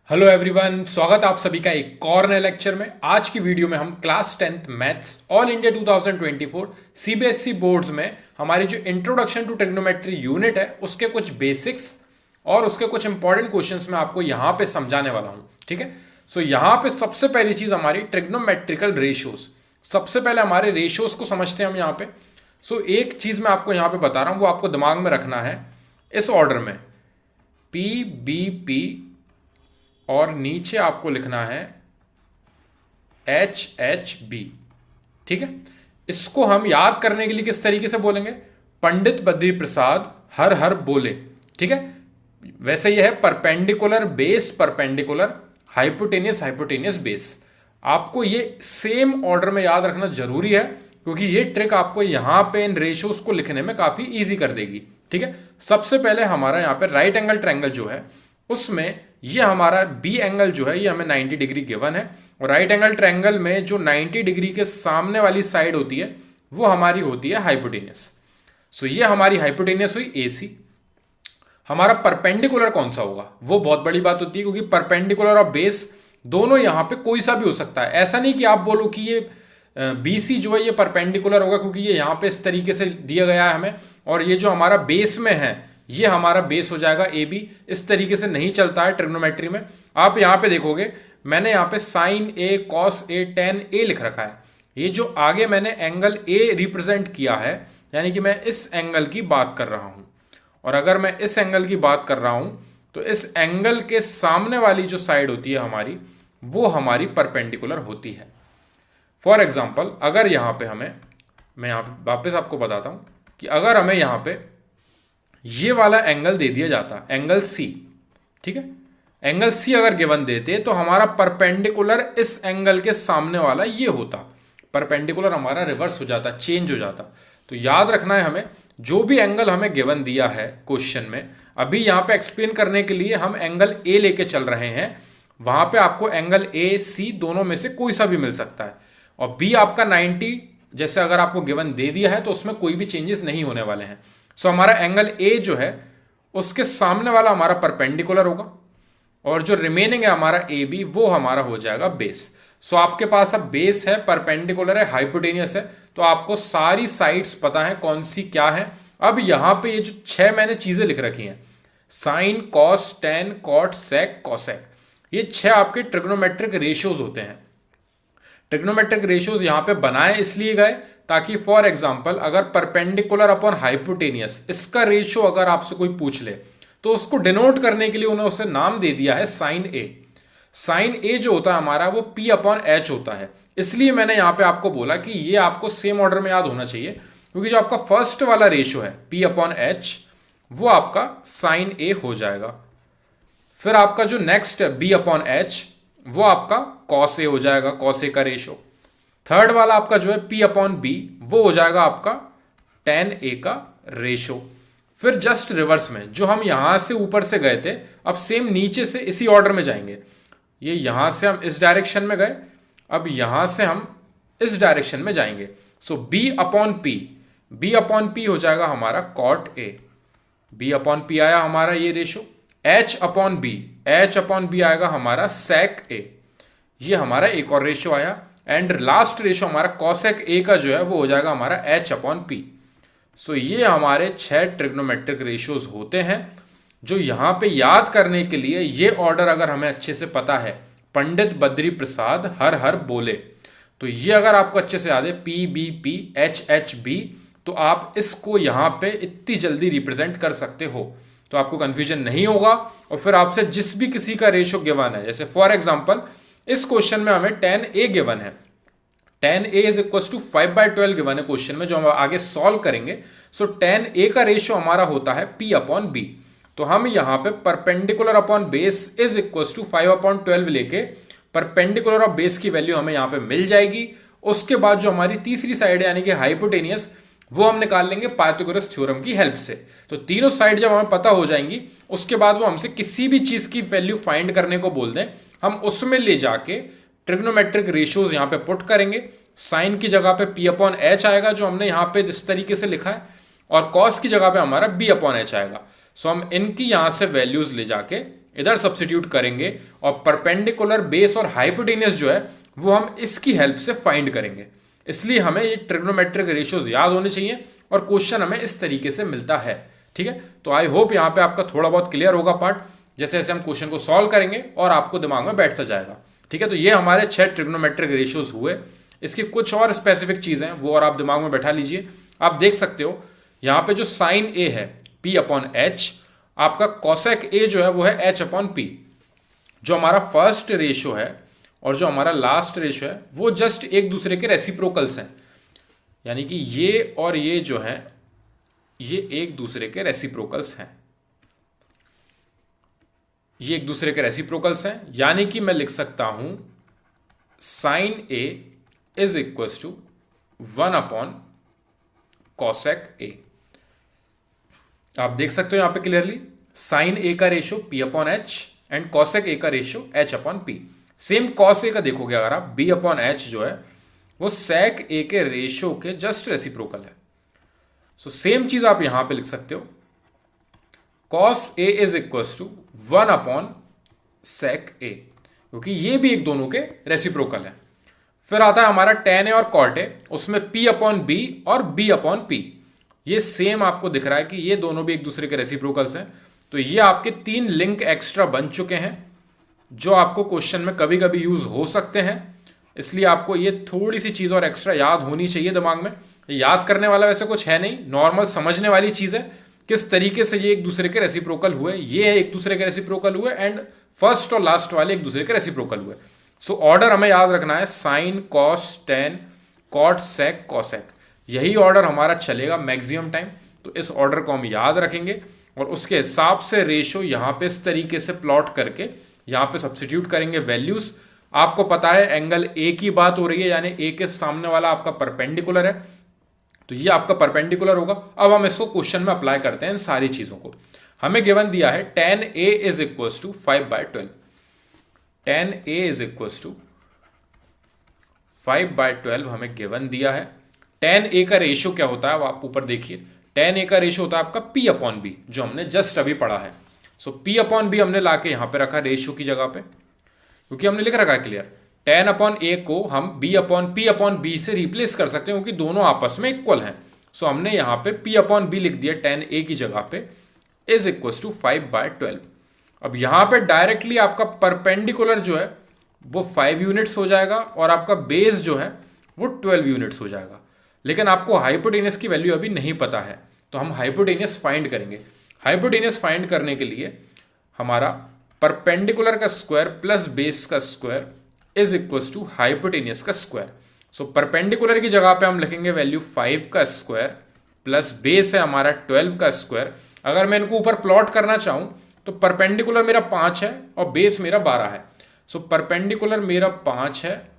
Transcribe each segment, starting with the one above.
Hello everyone, स्वागत आप सभी का एक और नए लेक्चर में। आज की वीडियो में हम class 10th maths all India 2024 CBSE boards में हमारी जो इंट्रोडक्शन टू ट्रिग्नोमेट्री यूनिट है उसके कुछ बेसिक्स और उसके कुछ इंपॉर्टेंट क्वेश्चंस मैं आपको यहां पे समझाने वाला हूं। ठीक है, सो यहां पे सबसे पहली चीज हमारी ट्रिग्नोमेट्रिकल रेशियोज। सबसे पहले हमारे रेशियोज को समझते हैं हम यहां पे। सो एक चीज मैं आपको यहां पे बता रहा हूं, वो आपको दिमाग में रखना है इस ऑर्डर में, पी बी पी और नीचे आपको लिखना है एच एच बी। ठीक है, इसको हम याद करने के लिए किस तरीके से बोलेंगे? पंडित बद्री प्रसाद हर हर बोले। ठीक है, वैसे यह है perpendicular base perpendicular, hypotenuse hypotenuse base. आपको ये सेम ऑर्डर में याद रखना जरूरी है क्योंकि ये ट्रिक आपको यहां पे इन रेशियोज को लिखने में काफी इजी कर देगी। ठीक है, सबसे पहले हमारा यहां पे राइट एंगल ट्रायंगल जो है उसमें ये हमारा बी एंगल जो है ये हमें 90 डिग्री गिवन है, और राइट एंगल ट्रायंगल में जो 90 डिग्री के सामने वाली साइड होती है वो हमारी होती है हाइपोटेनियस। सो ये हमारी हाइपोटेनियस हुई एसी। हमारा परपेंडिकुलर कौन सा होगा वो बहुत बड़ी बात होती है क्योंकि परपेंडिकुलर और बेस दोनों यहां पे कोई सा भी हो सकता है। ऐसा नहीं कि आप बोलो कि ये बीसी जो है ये परपेंडिकुलर होगा क्योंकि ये यहां पे इस तरीके से दिया गया है हमें, और ये जो हमारा बेस में है ये हमारा बेस हो जाएगा ए बी। इस तरीके से नहीं चलता है ट्रिग्नोमेट्री में। आप यहां पे देखोगे मैंने यहां पे sine A cos A ten ए लिख रखा है। ये जो आगे मैंने एंगल ए रिप्रेजेंट किया है यानी कि मैं इस एंगल की बात कर रहा हूं, और अगर मैं इस एंगल की बात कर रहा हूं तो इस एंगल के सामने वाली जो साइड होती है हमारी वो हमारी परपेंडिकुलर होती है। फॉर एग्जाम्पल अगर यहां पे हमें, मैं यहां पे वापस आपको बताता हूं कि अगर हमें यहां पे ये वाला एंगल दे दिया जाता, एंगल सी। ठीक है, एंगल सी अगर गिवन देते तो हमारा परपेंडिकुलर इस एंगल के सामने वाला ये होता, परपेंडिकुलर हमारा रिवर्स हो जाता, चेंज हो जाता। तो याद रखना है हमें जो भी एंगल हमें गिवन दिया है क्वेश्चन में, अभी यहां पे एक्सप्लेन करने के लिए हम एंगल ए लेके चल रहे हैं, वहां पे आपको एंगल ए सी दोनों में से कोई सा भी मिल सकता है, और बी आपका 90 जैसे अगर आपको गिवन दे दिया है तो उसमें कोई भी चेंजेस नहीं होने वाले हैं। सो हमारा एंगल ए जो है उसके सामने वाला हमारा परपेंडिकुलर होगा, और जो रिमेनिंग है हमारा ए बी वो हमारा हो जाएगा बेस। सो आपके पास अब बेस है, परपेंडिकुलर है, हाइपोटेनियस है, तो आपको सारी साइड्स पता है कौन सी क्या है। अब यहां पे ये जो 6 मैंने चीजें लिख रखी हैं, sine cos tan cot sec cosec, ये 6 आपके ट्रिग्नोमेट्रिक रेशियोज होते हैं। ट्रिग्नोमेट्रिक रेशियोज यहां पे बनाए इसलिए गए ताकि फॉर एग्जांपल अगर परपेंडिकुलर अपॉन हाइपोटेनियस इसका रेशियो अगर आपसे कोई पूछ ले तो उसको डिनोट करने के लिए उन्होंने उसे नाम दे दिया है साइन ए। साइन ए जो होता है हमारा वो पी अपॉन एच होता है, इसलिए मैंने यहां पे आपको बोला कि ये आपको सेम ऑर्डर में याद होना चाहिए क्योंकि जो आपका फर्स्ट वाला रेशियो है पी अपॉन एच वो आपका साइन ए हो जाएगा। फिर आपका जो नेक्स्ट है बी अपॉन एच वो आपका कॉस ए हो जाएगा, कॉस ए का रेशियो। थर्ड वाला आपका जो है पी अपॉन बी वो हो जाएगा आपका टेन ए का रेशियो। फिर जस्ट रिवर्स में जो हम यहां से ऊपर से गए थे अब सेम नीचे से इसी ऑर्डर में जाएंगे। ये यहां से हम इस डायरेक्शन में गए, अब यहां से हम इस डायरेक्शन में जाएंगे। So b upon p, b upon p हो जाएगा हमारा cot a, B upon p आया हमारा ये ratio. H upon b, h upon b आएगा हमारा सेक ए, ये हमारा एक और रेशियो आया। एंड लास्ट रेशियो हमारा कॉसेक ए का जो है वो हो जाएगा हमारा एच अपॉन पी। सो ये हमारे 6 ट्रिग्नोमेट्रिक रेशियोज होते हैं जो यहां पे याद करने के लिए ये ऑर्डर अगर हमें अच्छे से पता है, पंडित बद्री प्रसाद हर हर बोले, तो ये अगर आपको अच्छे से याद है P B P H H B, तो आप इसको यहां पे इतनी जल्दी रिप्रेजेंट कर सकते हो, तो आपको कंफ्यूजन नहीं होगा। और फिर आपसे जिस भी किसी का रेशियो गिवन है, जैसे फॉर एग्जांपल इस क्वेश्चन में हमें टेन ए गिवन है, tan A is equal to 5/12 given है क्वेश्चन में जो हम आगे सॉल्व करेंगे। सो टेन ए का रेशियो हमारा होता है पी अपॉन बी, तो हम यहां पे perpendicular upon base is equal to 5/12 लेके परपेंडिकुलर ऑफ बेस की वैल्यू हमें यहां पे मिल जाएगी। उसके बाद जो हमारी तीसरी साइड है यानी कि हाइपोटेनियस वो हम निकाल लेंगे पाइथागोरस थ्योरम की हेल्प से। तो तीनों साइड जब हमें पता हो जाएंगी उसके बाद वो हमसे किसी भी चीज की वैल्यू फाइंड करने को बोल दें, हम उसमें ले जाके ट्रिग्नोमेट्रिक रेशियोज यहां पे पुट करेंगे। साइन की जगह पे पी अपॉन एच आएगा जो हमने यहां पे इस तरीके से लिखा है, और कॉस की जगह पे हमारा बी अपॉन एच आएगा। सो हम इनकी यहां से वैल्यूज ले जाके इधर सब्स्टिट्यूट करेंगे और परपेंडिकुलर बेस और हाइपोटेनियस जो है वो हम इसकी हेल्प से फाइंड करेंगे। इसलिए हमें ये ट्रिग्नोमेट्रिक रेशियोज याद होने चाहिए और क्वेश्चन हमें इस तरीके से मिलता है। ठीक है, तो आई होप यहां पे आपका थोड़ा बहुत क्लियर होगा पार्ट। जैसे जैसे हम क्वेश्चन को सॉल्व करेंगे और आपको दिमाग में बैठता जाएगा। ठीक है, तो ये हमारे 6 ट्रिग्नोमेट्रिक रेशियोज हुए। इसकी कुछ और स्पेसिफिक चीजें वो और आप दिमाग में बैठा लीजिए। आप देख सकते हो यहां पे जो साइन ए है P/H, आपका कॉसेक ए जो है वो है H/P। जो हमारा फर्स्ट रेशियो है और जो हमारा लास्ट रेशियो है वो जस्ट एक दूसरे के रेसिप्रोकल्स हैं, यानी कि ये और ये जो है ये एक दूसरे के रेसिप्रोकल्स हैं, ये एक दूसरे के रेसिप्रोकल्स हैं। यानी कि मैं लिख सकता हूं sine a is equal to 1/कॉसेक ए। आप देख सकते हो यहां पे क्लियरली साइन ए का रेशियो P/H एंड कॉसेक ए का ratio H/P। Same cos A का देखोगे अगर आप B/H जो है वो सेक ए के रेशियो के जस्ट रेसिप्रोकल है। सो सेम चीज आप यहां पे लिख सकते हो cos A is equal to 1/सेक ए, क्योंकि ये भी एक दोनों के रेसिप्रोकल है। फिर आता है हमारा tan ए और cot ए, उसमें P/B और B/P। ये सेम आपको दिख रहा है कि ये दोनों भी एक दूसरे के रेसिप्रोकल्स हैं। तो ये आपके 3 लिंक एक्स्ट्रा बन चुके हैं जो आपको क्वेश्चन में कभी कभी यूज हो सकते हैं। इसलिए आपको ये थोड़ी सी चीज और एक्स्ट्रा याद होनी चाहिए दिमाग में। याद करने वाला वैसे कुछ है नहीं, नॉर्मल समझने वाली चीज है किस तरीके से ये एक दूसरे के रेसिप्रोकल हुए, ये एक दूसरे के रेसिप्रोकल हुए एंड फर्स्ट और लास्ट वाले एक दूसरे के रेसिप्रोकल हुए। सो ऑर्डर हमें याद रखना है sine cos tan cot sec cosec, यही ऑर्डर हमारा चलेगा मैक्सिमम टाइम। तो इस ऑर्डर को हम याद रखेंगे और उसके हिसाब से रेशियो यहां पे इस तरीके से प्लॉट करके यहां पे सब्स्टिट्यूट करेंगे वैल्यूज। आपको पता है एंगल ए की बात हो रही है, यानी ए के सामने वाला आपका परपेंडिकुलर है, तो ये आपका परपेंडिकुलर होगा। अब हम इसको क्वेश्चन में अप्लाई करते हैं इन सारी चीजों को। हमें गिवन दिया है tan A is equal to 5/12। tan A is equal to 5/12 हमें गिवन दिया है। tan A का रेशियो क्या होता है आप ऊपर देखिए, tan A का रेशियो होता है आपका P/B, जो हमने जस्ट अभी पढ़ा है। सो P/B हमने लाके यहां पे रखा रेशियो की जगह पे, क्योंकि हमने लिख रखा है क्लियर tan/A को हम P/B से रिप्लेस कर सकते हैं, क्योंकि दोनों आपस में इक्वल हैं। सो हमने यहां पे P/B लिख दिया tan A की जगह पे इज इक्वल टू 5/12। अब यहां पे डायरेक्टली आपका परपेंडिकुलर जो है वो 5 यूनिट्स हो जाएगा और आपका बेस जो है वो 12 यूनिट्स हो जाएगा। लेकिन आपको हाइपोटेनियस की वैल्यू अभी नहीं पता है, तो हम हाइपोटेनियस फाइंड करेंगे। हाइपोटेनियस फाइंड करने के लिए हमारा परपेंडिकुलर का स्क्वायर प्लस बेस का square is equal to hypotenuse का स्क्वायर। सो परपेंडिकुलर की जगह पे हम लिखेंगे वैल्यू 5 का स्क्वायर प्लस बेस है हमारा 12 का स्क्वायर। अगर मैं इनको ऊपर प्लॉट करना चाहूं तो परपेंडिकुलर मेरा 5 है और बेस मेरा 12 है। सो परपेंडिकुलर मेरा 5 है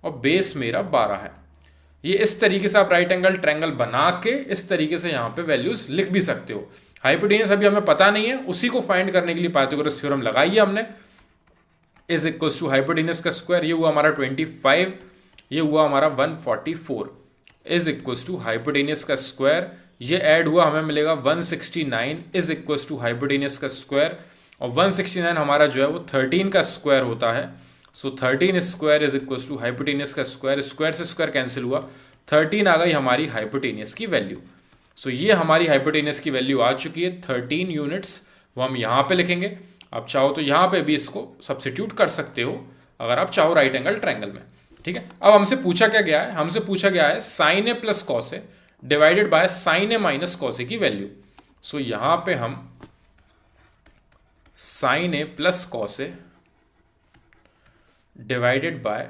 और बेस मेरा 12 है। ये इस तरीके से आप राइट एंगल ट्रायंगल बना के इस तरीके से यहां पे वैल्यूज लिख भी सकते हो। हाइपोटेनियस अभी हमें पता नहीं है, उसी को फाइंड करने के लिए पाइथागोरस थ्योरम लगाई है हमने। इज इक्वल टू हाइपोटेनियस का स्क्वायर, ये हुआ हमारा 25, ये हुआ हमारा 144 इज इक्वल टू हाइपोटेनियस का स्क्वायर, ये ऐड हुआ हमें मिलेगा 169 इज इक्वल टू हाइपोटेनियस का स्क्वायर। और 169 हमारा जो है वो 13 का स्क्वायर होता है। So 13 square is equal to hypotenuse का स्क्वायर, स्क्वायर से स्क्वायर कैंसिल हुआ, 13 आ गई हमारी हाइपोटेनियस की वैल्यू। सो ये हमारी हाइपोटेनियस की वैल्यू आ चुकी है 13 यूनिट्स, वो हम यहां पे लिखेंगे। आप चाहो तो यहां पे भी इसको सब्स्टिट्यूट कर सकते हो अगर आप चाहो राइट एंगल ट्रायंगल में। ठीक है, अब हमसे पूछा क्या गया है, हमसे पूछा गया है sine a plus cos a divided by sine A minus cos ए की वैल्यू। सो यहां पे हम sine a plus cos a divided by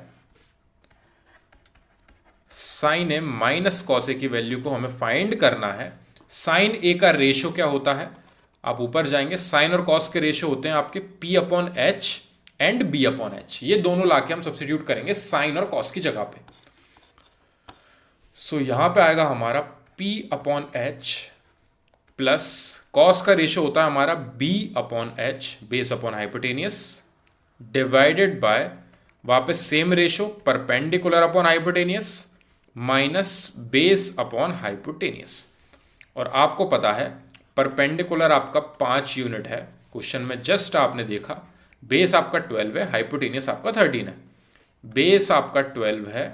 sine A minus cos ए की वैल्यू को हमें फाइंड करना है। साइन ए का रेशियो क्या होता है, आप ऊपर जाएंगे, साइन और कॉस के रेशियो होते हैं आपके P/H एंड B/H, ये दोनों लाके हम सब्स्टिट्यूट करेंगे साइन और कॉस की जगह पे। सो यहां पे आएगा हमारा P/H प्लस कॉस का रेशियो होता है हमारा B/H base upon hypotenuse divided by वापस same ratio perpendicular upon hypotenuse minus base upon hypotenuse. और आपको पता है परपेंडिकुलर आपका 5 यूनिट है क्वेश्चन में जस्ट आपने देखा बेस आपका 12 है, हाइपोटेनियस आपका 13 है। बेस आपका 12 है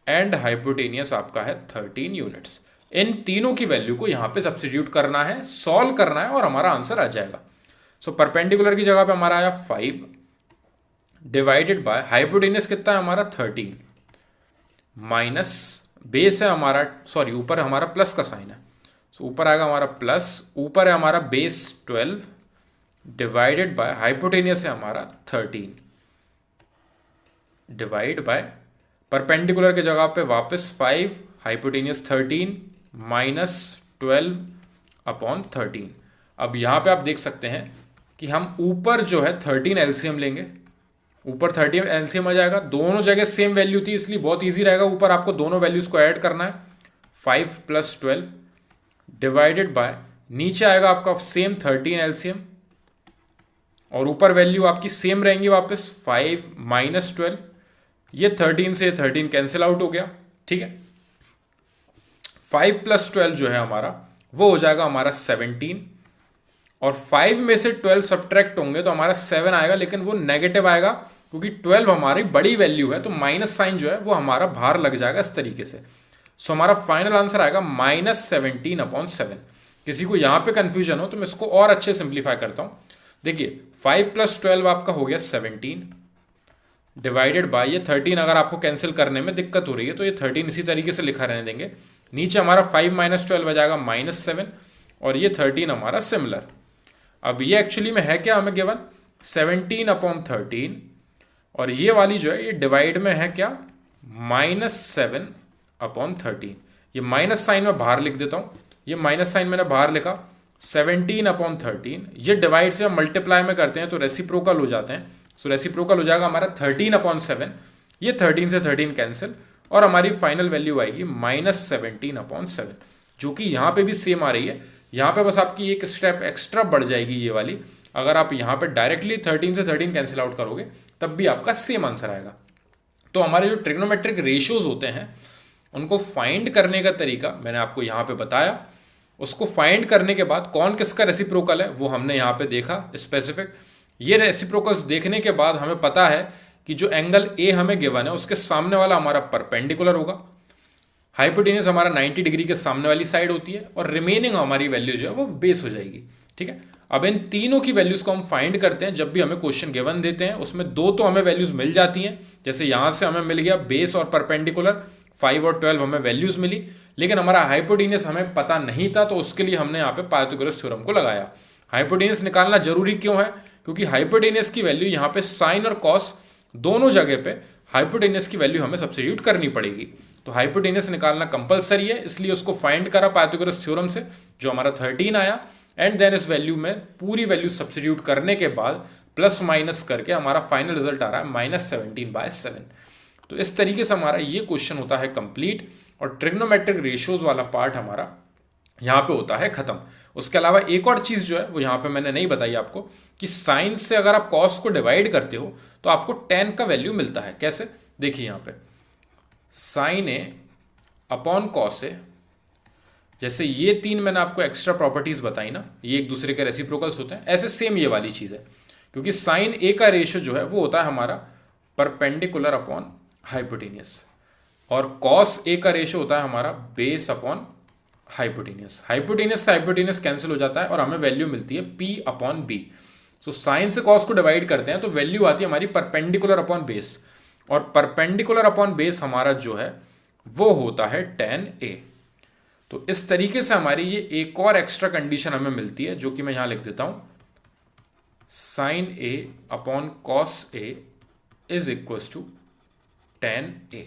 एंड हाइपोटेनियस आपका है 13 यूनिट्स। इन तीनों की वैल्यू को यहां पे सब्स्टिट्यूट करना है, सॉल्व करना है और हमारा आंसर आ जाएगा। सो परपेंडिकुलर की जगह पे हमारा आया 5 डिवाइडेड बाय हाइपोटेनियस कितना है हमारा 13 माइनस बेस है हमारा, सॉरी ऊपर हमारा प्लस का साइन है, सो ऊपर आएगा हमारा प्लस, ऊपर है हमारा बेस 12 डिवाइडेड बाय हाइपोटेनियस है हमारा 13 डिवाइड बाय परपेंडिकुलर की जगह पे वापस 5 हाइपोटेनियस 13 माइनस 12 अपॉन 13। अब यहां पे आप देख सकते हैं कि हम ऊपर जो है 13 एलसीएम लेंगे, ऊपर 13 एलसीएम आ जाएगा, दोनों जगह सेम वैल्यू थी इसलिए बहुत इजी रहेगा। ऊपर आपको दोनों वैल्यूज को ऐड करना है, 5 प्लस 12 डिवाइडेड बाय नीचे आएगा आपका सेम 13 एलसीएम और ऊपर वैल्यू आपकी सेम रहेंगी वापस 5 माइनस 12, ये 13 से 13 कैंसिल आउट हो गया। ठीक है, 5 प्लस 12 जो है हमारा वो हो जाएगा हमारा 17 और 5 में से 12 सब्ट्रैक्ट होंगे तो हमारा 7 आएगा, लेकिन वो नेगेटिव आएगा क्योंकि 12 हमारी बड़ी वैल्यू है तो माइनस साइन जो है वो हमारा बाहर लग जाएगा इस तरीके से। सो हमारा फाइनल आंसर आएगा -17 अपॉन 7। किसी को यहां पे कंफ्यूजन हो तो मैं इसको और अच्छे सिंप्लीफाई करता हूं। देखिए 5 प्लस 12 आपका हो गया 17 डिवाइडेड बाय ये 13, अगर आपको कैंसिल करने में दिक्कत हो रही है तो ये 13 इसी तरीके से लिखा रहने देंगे। नीचे हमारा 5 माइनस 12 आ जाएगा -7 और ये 13 हमारा सिमिलर। अब ये एक्चुअली में है क्या हमें गिवन 17 अपॉन 13 और ये वाली जो है ये डिवाइड में है क्या -7 अपॉन 13। ये माइनस साइन में बाहर लिख देता हूं, ये माइनस साइन मैंने बाहर लिखा 17 अपॉन 13, ये डिवाइड से हम मल्टीप्लाई में करते हैं तो रेसिप्रोकल हो जाते हैं। सो रेसिप्रोकल हो जाएगा हमारा 13 अपॉन 7, ये 13 से 13 कैंसिल और हमारी फाइनल वैल्यू आएगी -17 अपॉन 7, जो कि यहां पे भी सेम आ रही है। यहां पे बस आपकी एक स्टेप एक्स्ट्रा बढ़ जाएगी ये वाली, अगर आप यहां पे डायरेक्टली 13 से 13 कैंसिल आउट करोगे तब भी आपका सेम आंसर आएगा। तो हमारे जो ट्रिग्नोमेट्रिक रेशियोज होते हैं उनको फाइंड करने का तरीका मैंने आपको यहां पे बताया। उसको फाइंड करने के बाद कौन किसका रेसिप्रोकल है वो हमने यहां पे देखा स्पेसिफिक। ये रेसिप्रोकल्स देखने के बाद हमें पता है कि जो एंगल ए हमें गिवन है उसके सामने वाला हमारा परपेंडिकुलर होगा, हाइपोटेन्यूज हमारा 90 डिग्री के सामने वाली साइड होती है और रिमेनिंग हमारी वैल्यू जो है वो बेस हो जाएगी। ठीक है, अब इन तीनों की वैल्यूज को हम फाइंड करते हैं। जब भी हमें क्वेश्चन गिवन देते हैं उसमें दो तो हमें वैल्यूज मिल जाती हैं, जैसे यहां से हमें मिल गया बेस और परपेंडिकुलर 5 और 12 हमें वैल्यूज मिली, लेकिन हमारा हाइपोटेन्यूज हमें पता नहीं था तो उसके लिए हमने यहाँ पे पाइथागोरस थ्योरम को लगाया। हाइपोटेन्यूज निकालना जरूरी क्यों है? क्योंकि हाइपोटेन्यूज की वैल्यू यहाँ पे साइन और कॉस दोनों जगह पे हाइपोटेन्यूज की वैल्यू हमें सब्स्टिट्यूट करनी पड़ेगी। तो हाइपोटेन्यूज निकालना कंपलसरी है, इसलिए उसको फाइंड करा पाइथागोरस थ्योरम से, जो हमारा 13 आया। एंड देन इस वैल्यू में पूरी वैल्यू सब्स्टिट्यूट करने के बाद प्लस माइनस करके हमारा फाइनल रिजल्ट आ रहा है -17/7। तो इस तरीके से हमारा ये क्वेश्चन होता है कंप्लीट और ट्रिग्नोमेट्रिक रेशियोज वाला पार्ट हमारा यहां पे होता है खत्म। उसके अलावा एक और चीज जो है वो यहां पे मैंने नहीं बताई आपको कि साइन से अगर आप कॉस को डिवाइड करते हो तो आपको tan का वैल्यू मिलता है। कैसे? देखिए यहां पे साइन ए अपॉन कॉस ए, जैसे ये तीन मैंने आपको एक्स्ट्रा प्रॉपर्टीज बताई ना, ये एक दूसरे के रेसिप्रोकल्स होते हैं, ऐसे सेम ये वाली चीज है। क्योंकि साइन ए का रेशियो जो है वो होता है हमारा परपेंडिकुलर अपॉन हाइपोटेन्यूज और कॉस ए का रेशियो होता है हमारा बेस अपॉन हाइपोटेन्यूज। हाइपोटेन्यूज से हाइपोटेन्यूज कैंसिल हो जाता है और हमें वैल्यू मिलती है P upon B. So sine से कॉस को डिवाइड करते हैं तो वैल्यू आती है हमारी परपेंडिकुलर अपॉन बेस, और परपेंडिकुलर अपॉन बेस हमारा जो है वो होता है tan A। तो इस तरीके से हमारी ये एक और एक्स्ट्रा कंडीशन हमें मिलती है, जो कि मैं यहां लिख देता हूं, sine A upon cos A is equal to tan A।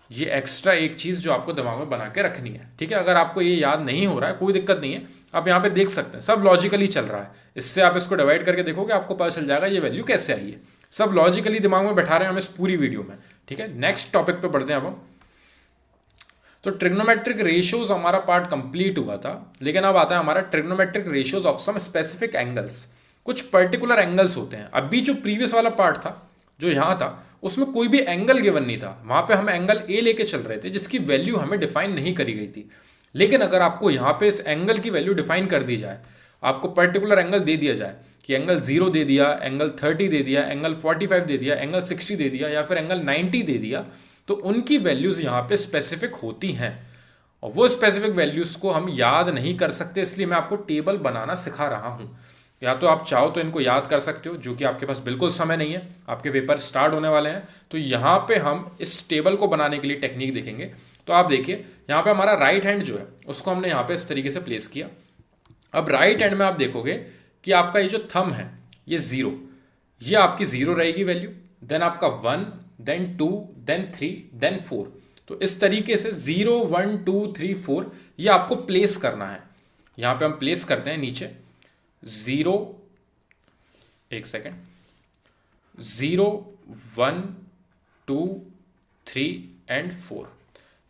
ये एक्स्ट्रा एक चीज जो आपको दिमाग में बना के रखनी है। ठीक है, अगर आपको ये याद नहीं हो रहा है कोई दिक्कत नहीं है, आप यहाँ पे देख सकते हैं सब लॉजिकली चल रहा है। इससे आप इसको डिवाइड करके देखोगे आपको पता चल जाएगा ये वैल्यू कैसे आई है। सब लॉजिकली दिमाग में बैठा रहे हैं हम इस पूरी वीडियो में। ठीक है, नेक्स्ट टॉपिक पे बढ़ते हैं अब हम। तो ट्रिग्नोमेट्रिक रेशियोज हमारा पार्ट कंप्लीट हुआ था, लेकिन अब आता है हमारा trigonometric ratios of some specific angles. कुछ पर्टिकुलर एंगल्स होते हैं। अभी जो प्रीवियस वाला पार्ट था जो यहां था उसमें कोई भी एंगल गिवन नहीं था, वहां पे हम एंगल ए लेके चल रहे थे जिसकी वैल्यू हमें डिफाइन नहीं करी गई थी। लेकिन अगर आपको यहां पे इस एंगल की वैल्यू डिफाइन कर दी जाए आपको पर्टिकुलर एंगल दे दिया जाए कि एंगल 0 दे दिया, एंगल 30 दे दिया, एंगल 45 दे दिया, एंगल 60 दे दिया या फिर एंगल 90 दे दिया, तो उनकी वैल्यूज यहां पे स्पेसिफिक होती हैं और वो स्पेसिफिक वैल्यूज को हम याद नहीं कर सकते, इसलिए मैं आपको टेबल बनाना सिखा रहा हूं। या तो आप चाहो तो इनको याद कर सकते हो, जो कि आपके पास बिल्कुल समय नहीं है, आपके पेपर स्टार्ट होने वाले हैं, तो यहां पे हम इस टेबल को बनाने के लिए टेक्निक देखेंगे। तो आप देखिए यहां पे हमारा राइट हैंड जो है उसको हमने यहां पे इस तरीके से प्लेस किया। अब राइट हैंड में आप देखोगे कि आपका ये जो थंब है ये 0, ये आपकी 0 रहेगी वैल्यू, देन आपका 1, देन 2, देन 3, देन 4। तो इस तरीके से 0, 1, 2, 3, 4 ये आपको प्लेस करना है। यहां पे हम प्लेस करते हैं नीचे 0, एक सेकेंड, 0, 1, 2, 3 एंड 4,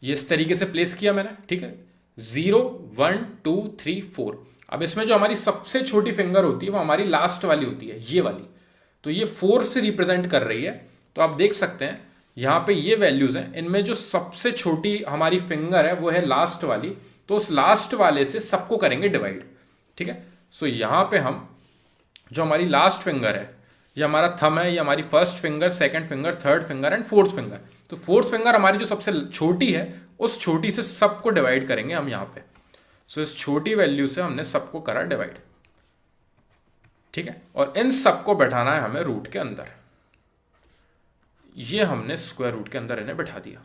ये इस तरीके से प्लेस किया मैंने, ठीक है। 0, 1, 2, 3, 4। अब इसमें जो हमारी सबसे छोटी फिंगर होती है वो हमारी लास्ट वाली होती है, ये वाली, तो ये 4 से रिप्रेजेंट कर रही है। तो आप देख सकते हैं यहां पे ये वैल्यूज हैं, इनमें जो सबसे छोटी हमारी फिंगर है वो है लास्ट वाली, तो उस लास्ट वाले से सबको करेंगे डिवाइड, ठीक है। सो यहां पे हम जो हमारी लास्ट फिंगर है, ये हमारा थंब है, ये हमारी first finger, second finger, third finger and fourth finger. तो फोर्थ फिंगर हमारी जो सबसे छोटी है उस छोटी से सबको डिवाइड करेंगे हम यहां पे। सो इस छोटी वैल्यू से हमने सबको करा डिवाइड, ठीक है। और इन सबको बैठाना है हमें रूट के अंदर, ये हमने स्क्वायर रूट के अंदर इन्हें बैठा दिया।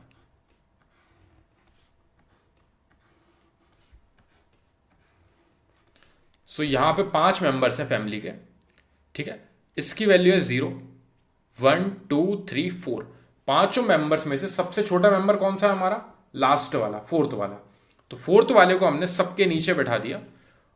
सो यहां पे 5 मेंबर्स हैं फैमिली के, ठीक है। इसकी वैल्यू है 0, 1, 2, 3, 4। पांचों मेंबर्स में से सबसे छोटा मेंबर कौन सा है हमारा? लास्ट वाला, फोर्थ वाला। तो फोर्थ वाले को हमने सबके नीचे बैठा दिया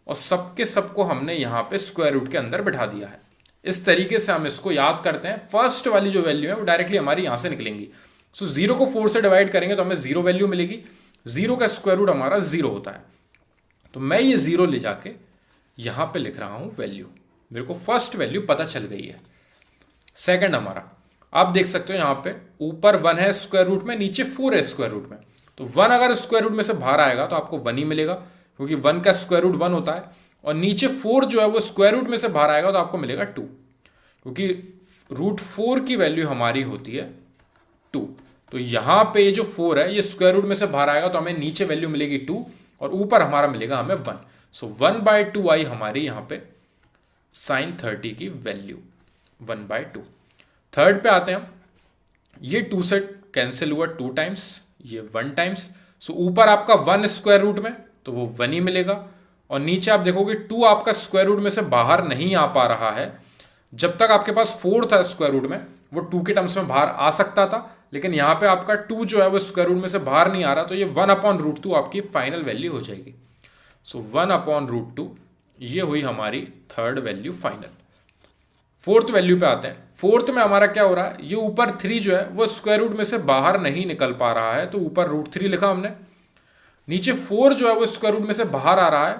और सबके सबको हमने यहां पे स्क्वायर रूट के अंदर बैठा दिया है। इस तरीके से हम इसको याद करते हैं। फर्स्ट वाली जो वैल्यू है वो डायरेक्टली हमारी यहां से निकलेंगी। सो 0 को 4 से डिवाइड करेंगे तो हमें 0 वैल्यू मिलेगी। 0 का स्क्वायर रूट हमारा 0 होता है, तो मैं ये 0 ले जाके यहां पे लिख रहा हूं वैल्यू। मेरे को फर्स्ट वैल्यू पता चल गई है। सेकंड हमारा, आप देख सकते हो यहां पे ऊपर 1 है स्क्वायर रूट में, नीचे 4 है स्क्वायर रूट में। तो 1 अगर स्क्वायर रूट में से बाहर आएगा तो आपको 1 ही मिलेगा, क्योंकि 1 का स्क्वायर रूट 1 होता है। और नीचे 4 जो है वो स्क्वायर रूट में से बाहर आएगा तो आपको मिलेगा 2, क्योंकि रूट 4 की वैल्यू हमारी होती है 2। तो यहां पे ये जो 4 है ये स्क्वायर रूट में से बाहर आएगा तो हमें नीचे वैल्यू मिलेगी 2 और ऊपर हमारा मिलेगा हमें 1। सो 1/2 आई हमारी यहां पे sin 30 की वैल्यू 1/2। थर्ड पे आते हैं हम, ये 2 से कैंसिल हुआ 2 टाइम्स, ये 1 टाइम्स। सो ऊपर आपका 1 स्क्वायर रूट में तो वो 1 ही मिलेगा, और नीचे आप देखोगे 2 आपका स्क्वायर रूट में से बाहर नहीं आ पा रहा है। जब तक आपके पास 4 था स्क्वायर रूट में वो 2 के टर्म्स में बाहर आ सकता था, लेकिन यहां पे आपका 2 जो है वो स्क्वायर रूट में से बाहर नहीं आ रहा, तो ये 1/√2 आपकी फाइनल वैल्यू हो जाएगी। सो 1/√2 ये हुई हमारी third value final. Fourth value पे आते हैं। फोर्थ में हमारा क्या हो रहा है, ये ऊपर 3 जो है वो स्क्वायर रूट में से बाहर नहीं निकल पा रहा है, तो ऊपर √3 लिखा हमने। नीचे 4 जो है वो स्क्वायर रूट में से बाहर आ रहा है,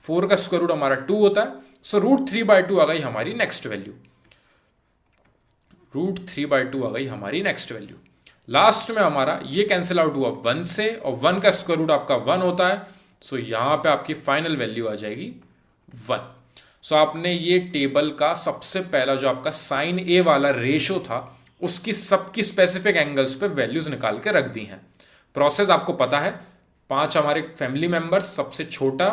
4 का स्क्वायर रूट हमारा 2 होता है। सो √3/2 आ गई हमारी नेक्स्ट वैल्यू, √3/2 आ गई हमारी नेक्स्ट वैल्यू। लास्ट में हमारा ये कैंसिल आउट हुआ 1 से, और 1 का स्क्वायर रूट आपका 1 होता है। सो यहां पे आपकी फाइनल वैल्यू आ जाएगी 1। सो आपने ये टेबल का सबसे पहला जो आपका साइन ए वाला रेशो था उसकी सबकी स्पेसिफिक एंगल्स पे वैल्यूज निकाल के रख दी हैं। प्रोसेस आपको पता है। 5 हमारे फैमिली मेंबर्स, सबसे छोटा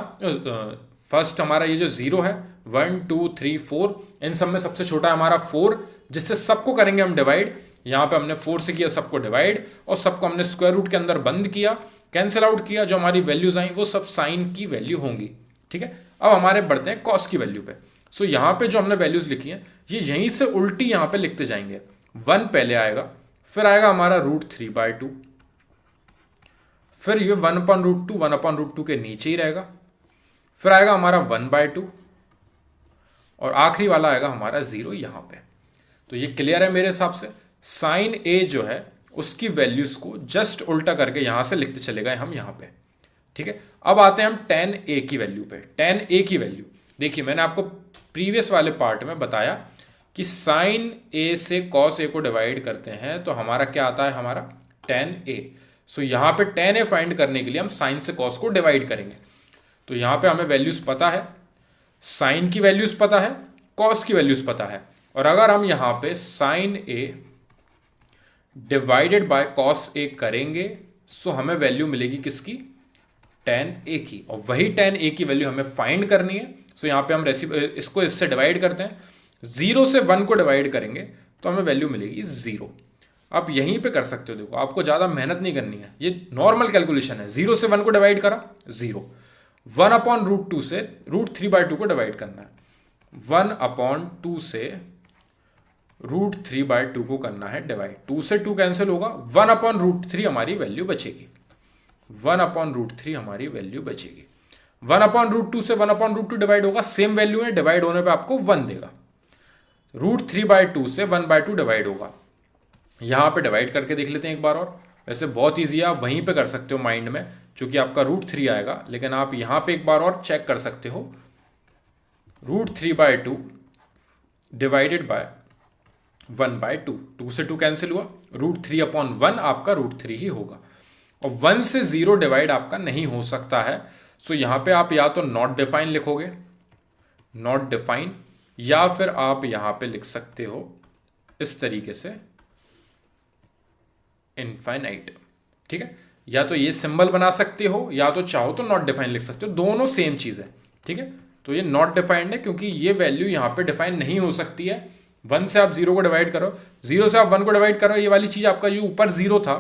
फर्स्ट हमारा ये जो 0 है, 1, 2, 3, 4, इन सब में सबसे छोटा हमारा 4, जिससे सबको करेंगे हम डिवाइड। यहां पे हमने 4 से किया सबको डिवाइड, और सबको हमने स्क्वायर रूट के अंदर बंद किया, कैंसिल आउट किया। जो हमारी वैल्यूज आई वो सब साइन की वैल्यू होंगी, ठीक है। अब हमारे बढ़ते हैं कॉस की वैल्यू पे। सो यहां पे जो हमने वैल्यूज लिखी हैं ये यहीं से उल्टी यहां पे लिखते जाएंगे। 1 पहले आएगा, फिर आएगा हमारा √3/2, फिर ये 1/√2, 1/√2 के नीचे ही रहेगा, फिर आएगा हमारा 1/2, और आखिरी वाला आएगा हमारा 0 यहां पे। तो ये क्लियर है मेरे हिसाब से। साइन ए जो है उसकी वैल्यूज को जस्ट उल्टा करके यहां से लिखते चले गए हम यहां पे, ठीक है। अब आते हैं हम tan a की वैल्यू पे। tan a की वैल्यू देखिए, मैंने आपको प्रीवियस वाले पार्ट में बताया कि साइन a से cos a को डिवाइड करते हैं तो हमारा क्या आता है, हमारा tan a। सो यहां पे tan a फाइंड करने के लिए हम साइन से cos को डिवाइड करेंगे। तो यहां पे हमें वैल्यूज पता है, साइन की वैल्यूज पता है, कॉस की वैल्यूज पता है, और अगर हम यहां पे sine a divided by cos a करेंगे सो हमें वैल्यू मिलेगी किसकी, tan ए की, और वही tan ए की वैल्यू हमें फाइंड करनी है। सो यहां पे हम इसको इससे डिवाइड करते हैं, 0 से 1 को डिवाइड करेंगे तो हमें वैल्यू मिलेगी 0। आप यहीं पे कर सकते हो, देखो आपको ज्यादा मेहनत नहीं करनी है, ये नॉर्मल कैलकुलेशन है। 0 से 1 को डिवाइड करा 0, 1/√2 से √3/2 को डिवाइड करना है, 1/2 से √3/2 को करना है डिवाइड, 2 से 2 कैंसिल होगा, 1/√3 हमारी वैल्यू बचेगी, 1/√3 हमारी वैल्यू बचेगी। 1/√2 से 1/√2 डिवाइड होगा, सेम वैल्यू है, डिवाइड होने पे आपको 1 देगा। √3/2 से 1/2 डिवाइड होगा, यहां पे डिवाइड करके देख लेते हैं एक बार और। वैसे बहुत ईजी है, आप वहीं पे कर सकते हो माइंड में, चूंकि आपका √3 आएगा, लेकिन आप यहां पे एक बार और चेक कर सकते हो, √3/2 डिवाइडेड बाय 1/2, 2 से 2 कैंसिल हुआ, √3/1 आपका √3 ही होगा, और 1 से 0 डिवाइड आपका नहीं हो सकता है। सो यहां पे आप या तो नॉट डिफाइन लिखोगे, नॉट डिफाइन, या फिर आप यहां पे लिख सकते हो इस तरीके से इनफाइनाइट, ठीक है। या तो ये सिंबल बना सकते हो, या तो चाहो तो नॉट डिफाइन लिख सकते हो, दोनों सेम चीज है, ठीक है। तो ये नॉट डिफाइंड है क्योंकि ये वैल्यू यहां पे डिफाइन नहीं हो सकती है। 1 से आप 0 को डिवाइड करो, 0 से आप 1 को डिवाइड करो, ये वाली चीज आपका जो ऊपर 0 था,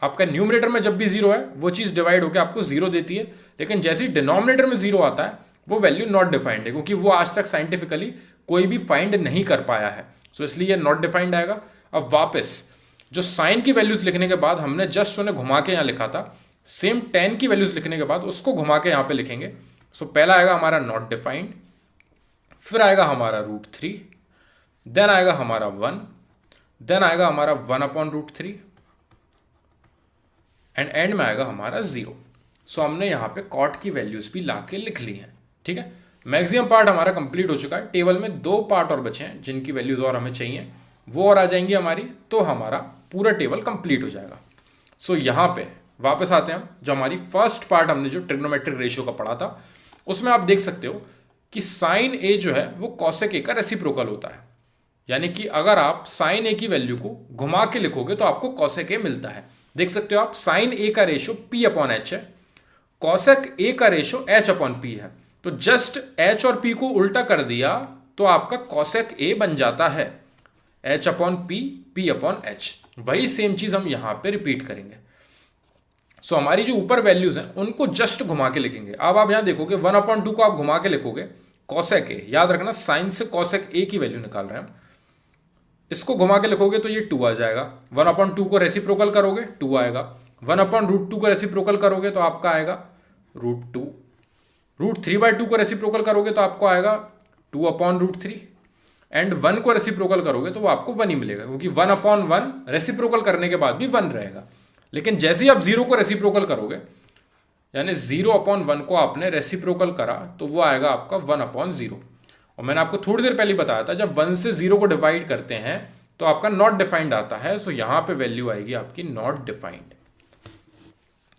आपका न्यूमरेटर में जब भी 0 है वो चीज डिवाइड होकर आपको 0 देती है, लेकिन जैसे ही डिनोमिनेटर में 0 आता है वो वैल्यू नॉट डिफाइंड है, क्योंकि वो आज तक साइंटिफिकली कोई भी फाइंड नहीं कर पाया है। सो इसलिए नॉट डिफाइंड आएगा। अब वापस जो साइन की वैल्यूज लिखने के बाद हमने जस्ट उन्हें घुमा के यहां लिखा था, सेम tan की वैल्यूज लिखने के बाद उसको घुमा के यहां पे लिखेंगे। सो पहला आएगा हमारा नॉट डिफाइंड, फिर आएगा हमारा √3, देन आएगा हमारा 1, देन आएगा हमारा 1/√3, एंड एंड में आएगा हमारा 0। सो हमने यहां पे कॉट की वैल्यूज भी लाके लिख ली हैं, ठीक है। मैक्सिमम पार्ट हमारा कंप्लीट हो चुका है, टेबल में 2 पार्ट और बचे हैं जिनकी वैल्यूज और हमें चाहिए, वो और आ जाएंगी हमारी, तो हमारा पूरा टेबल कंप्लीट हो जाएगा। सो यहां पे वापस आते हैं हम, जो हमारी फर्स्ट पार्ट हमने जो ट्रिग्नोमेट्रिक रेशियो का पढ़ा था, उसमें आप देख सकते हो कि साइन ए जो है वो कॉसेक ए का रेसिप्रोकल होता है, यानी कि अगर आप साइन ए की वैल्यू को घुमा के लिखोगे तो आपको कॉसेक ए मिलता है। देख सकते हो आप, साइन ए का रेशियो P/H है, कॉसेक ए का रेशियो H/P है, तो जस्ट H और P को उल्टा कर दिया तो आपका कॉसेक ए बन जाता है, H/P, P/H। वही सेम चीज हम यहां पे रिपीट करेंगे। सो हमारी जो ऊपर वैल्यूज हैं उनको जस्ट घुमा के लिखेंगे। अब आप यहां देखोगे 1/2 को आप घुमा के लिखोगे, कॉसेक ए, याद रखना साइन से कॉसेक ए की वैल्यू निकाल रहे हैं हम, इसको घुमा के लिखोगे तो ये 2 आ जाएगा, 1/2 को रेसिप्रोकल करोगे 2 आएगा, 1/√2 को रेसिप्रोकल करोगे तो आपका आएगा √2, √3/2 को रेसिप्रोकल करोगे तो आपको आएगा 2/√3, एंड 1 को रेसिप्रोकल करोगे तो वो आपको 1 ही मिलेगा, क्योंकि 1/1 रेसिप्रोकल करने के बाद भी 1 रहेगा। लेकिन जैसे ही आप 0 को रेसिप्रोकल करोगे, यानी 0/1 को आपने रेसिप्रोकल करा तो वो आएगा आपका 1/0। और मैंने आपको थोड़ी देर पहले बताया था, जब 1 से 0 को डिवाइड करते हैं तो आपका नॉट डिफाइंड आता है। सो यहां पे वैल्यू आएगी आपकी नॉट डिफाइंड।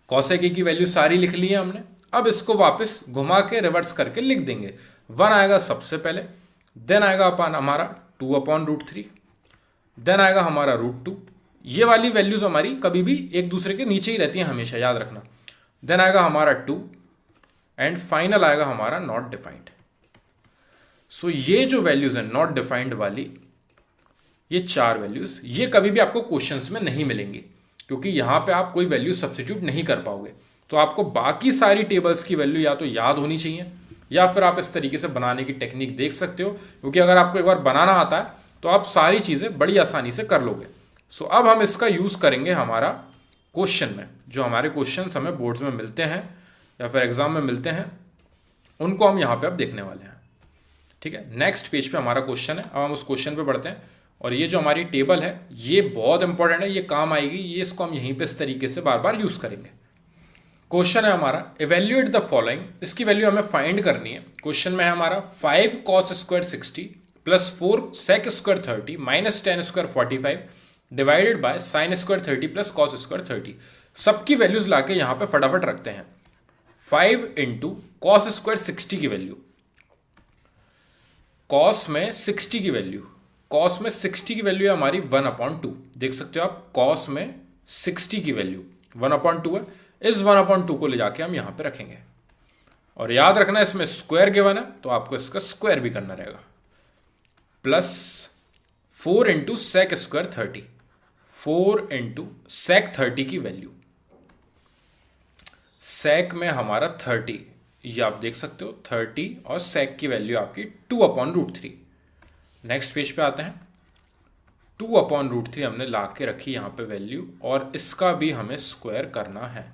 कॉसेक ए की वैल्यू सारी लिख ली है हमने, अब इसको वापस घुमा के रिवर्स करके लिख देंगे। 1 आएगा सबसे पहले, देन आएगा अपन हमारा 2/√3, देन आएगा हमारा √2। ये वाली वैल्यूज हमारी कभी भी एक दूसरे के नीचे ही रहती हैं हमेशा, याद रखना। देन आएगा हमारा 2, एंड फाइनल आएगा हमारा नॉट डिफाइंड। सो ये जो वैल्यूज है नॉट डिफाइंड वाली, ये 4 वैल्यूज, ये कभी भी आपको क्वेश्चंस में नहीं मिलेंगी, क्योंकि यहां पे आप कोई वैल्यू सब्स्टिट्यूट नहीं कर पाओगे। तो आपको बाकी सारी टेबल्स की वैल्यू या तो याद होनी चाहिए, या फिर आप इस तरीके से बनाने की टेक्निक देख सकते हो, क्योंकि अगर आपको एक बार बनाना आता है तो आप सारी चीजें बड़ी आसानी से कर लोगे। सो अब हम इसका यूज करेंगे हमारा क्वेश्चन में। जो हमारे क्वेश्चन हमें बोर्ड्स में मिलते हैं या फिर एग्जाम में मिलते हैं, उनको हम यहां पे अब देखने वाले हैं, ठीक है। नेक्स्ट पेज पे हमारा क्वेश्चन है, अब हम उस क्वेश्चन पे बढ़ते हैं। और ये जो हमारी टेबल है ये बहुत इंपॉर्टेंट है, ये काम आएगी, ये इसको हम यहीं पे इस तरीके से बार बार यूज करेंगे। क्वेश्चन है हमारा इवेल्युएट द फॉलोइंग, इसकी वैल्यू हमें फाइंड करनी है। क्वेश्चन में है हमारा 5 cos² 60 plus 4 sec² 30 minus tan² 45 divided by sin² 30 plus cos² 30। सबकी वैल्यूज लाके यहां पे फटाफट रखते हैं। 5 × cos² 60 की वैल्यू कॉस में 60 की वैल्यू, कॉस में 60 की वैल्यू है हमारी 1/2, देख सकते हो आप, कॉस में 60 की वैल्यू 1/2 है। इस 1/2 को ले जाके हम यहां पे रखेंगे और याद रखना इसमें स्क्वायर गिवन है तो आपको इसका स्क्वायर भी करना रहेगा। Plus 4 into sec square 30, 4 into sec 30 की वैल्यू, सेक में हमारा 30, ये आप देख सकते हो 30 और सेक की वैल्यू आपकी 2/√3। नेक्स्ट पेज पे आते हैं, 2/√3 हमने ला के रखी यहां पे वैल्यू और इसका भी हमें स्क्वायर करना है।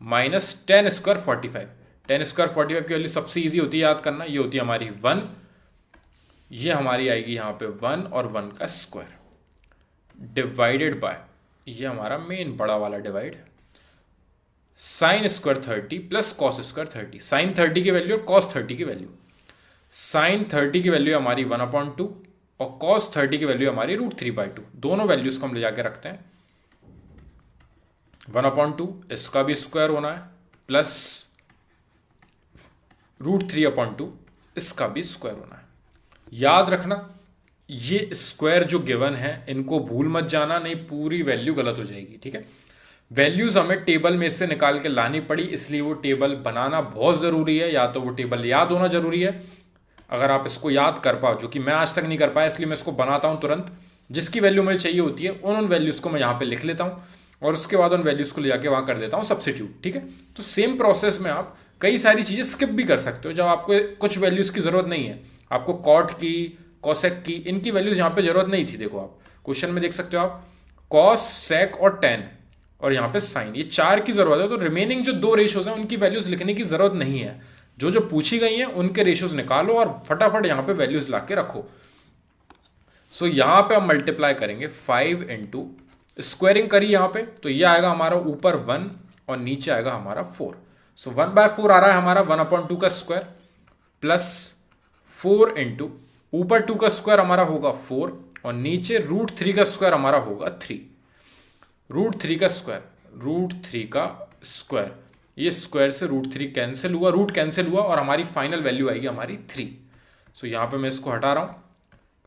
माइनस 10 स्क्वायर 45, 10 स्क्वायर 45 की वैल्यू सबसे इजी होती है याद करना, ये होती है हमारी 1, ये हमारी आएगी यहां पे 1 और 1 का स्क्वायर डिवाइडेड बाय, ये हमारा मेन बड़ा वाला divide, sine square 30 plus cos square 30, sine 30 की वैल्यू और कॉस 30 की वैल्यू, साइन 30 की वैल्यू हमारी 1/2 और कॉस 30 की वैल्यू हमारी √3/2, दोनों वैल्यूज को हम ले जाके रखते हैं। 1/2 इसका भी स्क्वायर होना है प्लस √3/2 इसका भी स्क्वायर होना है। याद रखना ये स्क्वायर जो गिवन है इनको भूल मत जाना, नहीं पूरी वैल्यू गलत हो जाएगी, ठीक है। वैल्यूज हमें टेबल में से निकाल के लानी पड़ी, इसलिए वो टेबल बनाना बहुत जरूरी है, या तो वो टेबल याद होना जरूरी है। अगर आप इसको याद कर पाओ, जो कि मैं आज तक नहीं कर पाया, इसलिए मैं इसको बनाता हूं तुरंत, जिसकी वैल्यू मुझे चाहिए होती है उन वैल्यूज को मैं यहां पे लिख लेता हूं और उसके बाद उन वैल्यूज को ले जाके वहां कर देता हूं सब्स्टिट्यूट, ठीक है। तो सेम प्रोसेस में आप कई सारी चीजें स्किप भी कर सकते हो जब आपको कुछ वैल्यूज की जरूरत नहीं है। आपको कॉट की, कॉसेक की, इनकी वैल्यूज यहां पे जरूरत नहीं थी। देखो आप क्वेश्चन में देख सकते हो, आप कॉस, सेक और टेन और यहां पे साइन, ये 4 की जरूरत है, तो रिमेनिंग जो 2 रेशियोज हैं उनकी वैल्यूज लिखने की जरूरत नहीं है। जो जो पूछी गई हैं उनके रेशियोज निकालो और फटाफट यहां पे वैल्यूज ला के रखो। सो यहां पे हम मल्टीप्लाई करेंगे 5 इंटू, स्क्वायरिंग करी यहां पे, तो ये आएगा हमारा ऊपर 1 और नीचे आएगा हमारा 4। सो 1/4 आ रहा है हमारा 1/2 का स्क्वायर प्लस 4 इंटू ऊपर 2 का स्क्वायर हमारा होगा 4 और नीचे √3 का स्क्वायर हमारा होगा 3। √3 का स्क्वायर, √3 का स्क्वायर, ये स्क्वायर से √3 कैंसिल हुआ, रूट कैंसिल हुआ और हमारी फाइनल वैल्यू आएगी हमारी 3। सो यहां पे मैं इसको हटा रहा हूं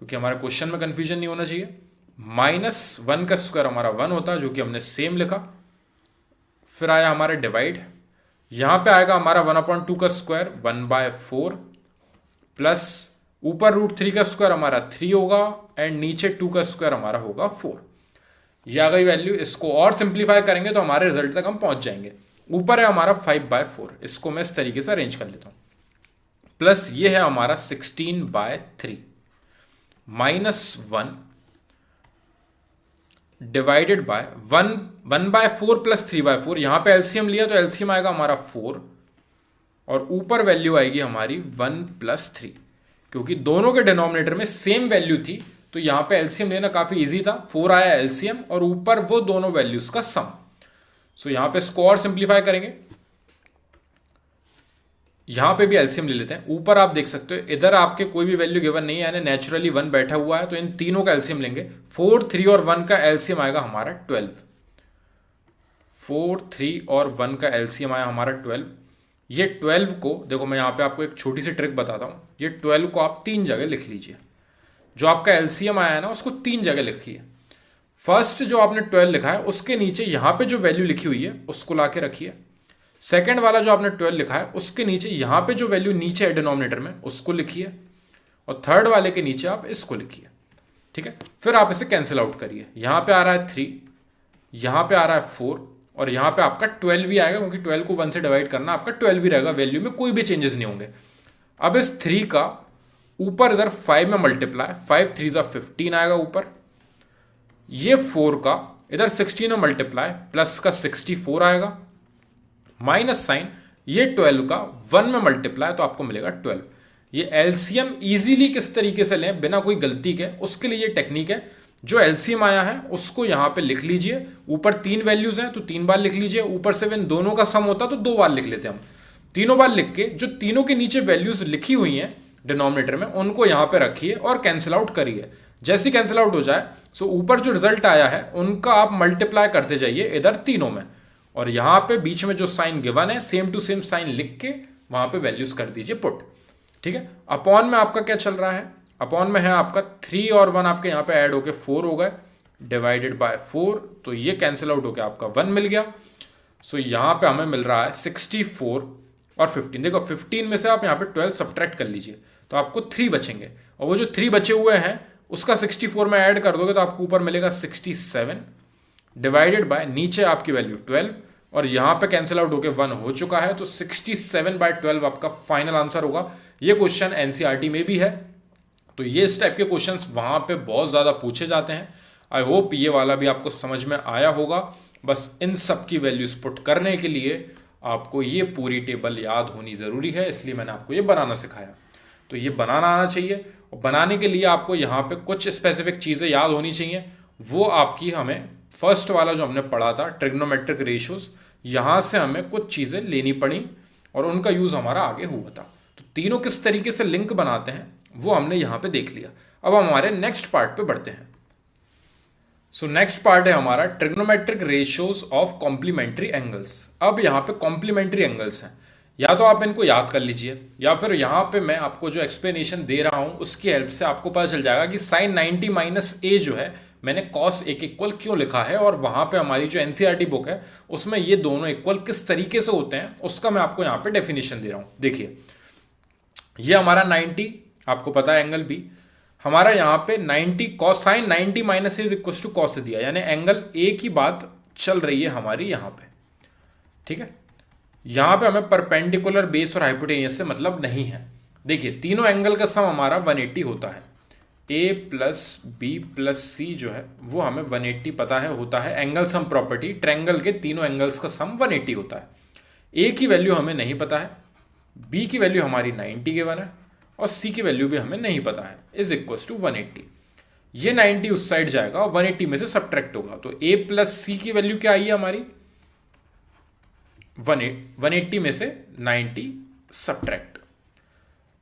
क्योंकि हमारे क्वेश्चन में कंफ्यूजन नहीं होना चाहिए। -1 का स्क्वायर हमारा 1 होता है, जो कि हमने सेम लिखा। फिर आया हमारा डिवाइड, यहां पे आएगा हमारा 1/2 का स्क्वायर 1/4 प्लस ऊपर √3 का स्क्वायर हमारा 3 होगा एंड नीचे 2 का स्क्वायर हमारा होगा 4। ये आ गई वैल्यू। इसको और सिंप्लीफाई करेंगे तो हमारे रिजल्ट तक हम पहुंच जाएंगे। ऊपर है हमारा 5/4, इसको मैं इस तरीके से अरेंज कर लेता हूं, प्लस ये है हमारा 16/3 -1 डिवाइडेड बाय 1/4 प्लस 3/4, यहां पे एलसीएम लिया तो एलसीएम आएगा हमारा 4 और ऊपर वैल्यू आएगी हमारी 1 + 3। क्योंकि दोनों के डिनोमिनेटर में सेम वैल्यू थी तो यहां पे एलसीएम लेना काफी इजी था। 4 आया एलसीएम और ऊपर वो दोनों वैल्यूज का सम। सो यहां पे इसको और सिंप्लीफाई करेंगे, यहां पे भी एलसीएम ले लेते हैं। ऊपर आप देख सकते हो इधर आपके कोई भी वैल्यू गिवन नहीं है, यानी नेचुरली 1 बैठा हुआ है, तो इन तीनों का एलसीएम लेंगे। 4, 3 और 1 का एलसीएम आएगा हमारा 12। 4, 3 और 1 का एलसीएम आया हमारा 12। ये 12 को देखो, मैं यहां पे आपको एक छोटी सी ट्रिक बताता हूं। ये 12 को आप 3 जगह लिख लीजिए। जो आपका एलसीएम आया है ना, उसको 3 जगह लिखिए। फर्स्ट जो आपने 12 लिखा है उसके नीचे यहां पे जो वैल्यू लिखी हुई है उसको लाके रखिए। सेकंड वाला जो आपने 12 लिखा है उसके नीचे यहां पे जो वैल्यू नीचे है डिनोमिनेटर में उसको लिखिए और थर्ड वाले के नीचे आप इसको लिखिए, ठीक है। फिर आप इसे कैंसिल आउट करिए। यहां पे आ रहा है 3, यहां पे आ रहा है 4 और यहां पे आपका 12 भी आएगा, क्योंकि 12 को 1 से डिवाइड करना, आपका 12 भी रहेगा। वैल्यू में कोई भी चेंजेस नहीं होंगे। अब इस 3 का ऊपर इधर 5 में मल्टीप्लाई, 5 3 = 15 आएगा ऊपर। ये 4 का इधर 16 में मल्टीप्लाई, प्लस का 64 आएगा, माइनस साइन ये 12 का 1 में मल्टीप्लाई तो आपको मिलेगा 12। ये एलसीएम इजीली किस तरीके से लें बिना कोई गलती के, उसके लिए ये टेक्निक है। जो एलसीएम आया है उसको यहां पे लिख लीजिए। ऊपर 3 वैल्यूज हैं तो 3 बार लिख लीजिए। ऊपर से इन दोनों का सम होता तो 2 बार लिख लेते हम। तीनों बार लिख के जो तीनों के नीचे वैल्यूज लिखी हुई हैं डिनोमिनेटर में उनको यहां पे रखिए और कैंसिल आउट करिए। जैसे ही कैंसिल आउट हो जाए सो ऊपर जो रिजल्ट आया है उनका आप मल्टीप्लाई करते जाइए इधर तीनों में, और यहां पे बीच में जो साइन गिवन है सेम टू सेम साइन लिख के वहां पे वैल्यूज कर दीजिए पुट, ठीक है। अपॉन में आपका क्या चल रहा है, अपॉन में है आपका 3 और 1 आपके यहाँ पे ऐड होके 4 हो गए, डिवाइडेड बाय 4, तो ये कैंसिल आउट होके आपका 1 मिल गया। सो यहाँ पे हमें मिल रहा है 64 और 15। देखो 15 में से आप यहाँ पे 12 सब्ट्रैक्ट कर लीजिए तो आपको 3 बचेंगे, और वो जो 3 बचे हुए हैं उसका 64 में ऐड कर दोगे तो आपको ऊपर मिलेगा 67 डिवाइडेड बाय नीचे आपकी वैल्यू 12, और यहाँ पे कैंसिल आउट होके 1 हो चुका है, तो 67/12 आपका फाइनल आंसर होगा। ये क्वेश्चन एनसीईआरटी में भी है, तो ये इस टाइप के क्वेश्चंस वहां पे बहुत ज़्यादा पूछे जाते हैं। आई होप ये वाला भी आपको समझ में आया होगा। बस इन सब की वैल्यूज पुट करने के लिए आपको ये पूरी टेबल याद होनी ज़रूरी है, इसलिए मैंने आपको ये बनाना सिखाया। तो ये बनाना आना चाहिए, और बनाने के लिए आपको यहाँ पे कुछ स्पेसिफिक चीज़ें याद होनी चाहिए। वो आपकी हमें फर्स्ट वाला जो हमने पढ़ा था ट्रिग्नोमेट्रिक रेशियोज, यहाँ से हमें कुछ चीज़ें लेनी पड़ी और उनका यूज़ हमारा आगे हुआ था। तो तीनों किस तरीके से लिंक बनाते हैं वो हमने यहाँ पे देख लिया। अब हम हमारे नेक्स्ट पार्ट पे बढ़ते हैं। सो नेक्स्ट पार्ट है हमारा trigonometric ratios of complementary angles. अब यहाँ पे कॉम्प्लीमेंट्री एंगल्स हैं, या तो आप इनको याद कर लीजिए, या फिर यहाँ पे मैं आपको जो एक्सप्लेनेशन दे रहा हूं उसकी हेल्प से आपको पता चल जाएगा कि साइन 90 माइनस ए जो है मैंने कॉस ए के इक्वल क्यों लिखा है, और वहां पे हमारी जो एनसीईआरटी बुक है उसमें ये दोनों इक्वल किस तरीके से होते हैं उसका मैं आपको यहाँ पे डेफिनेशन दे रहा हूं। देखिए ये हमारा 90, आपको पता है एंगल बी, हमारा यहाँ पे 90 cos sine 90 minus is equal to cos दिया, यानी एंगल ए की बात चल रही है हमारी यहाँ पे, ठीक है। यहां पे हमें परपेंडिकुलर बेस और हाइपोटेनियस से मतलब नहीं है। देखिए तीनों एंगल का सम हमारा 180 होता है, ए प्लस बी प्लस सी जो है वो हमें 180 पता है होता है। एंगल सम प्रॉपर्टी, ट्रायंगल के तीनों एंगल्स का सम 180 होता है। ए की वैल्यू हमें नहीं पता है, बी की वैल्यू हमारी 90 गिवन है, और सी की वैल्यू भी हमें नहीं पता है, इज इक्वल टू 180। ये 90 उस साइड जाएगा और 180 में से सब्ट्रैक्ट होगा, तो ए प्लस सी की वैल्यू क्या आई है हमारी 180 में से 90 सब्ट्रैक्ट।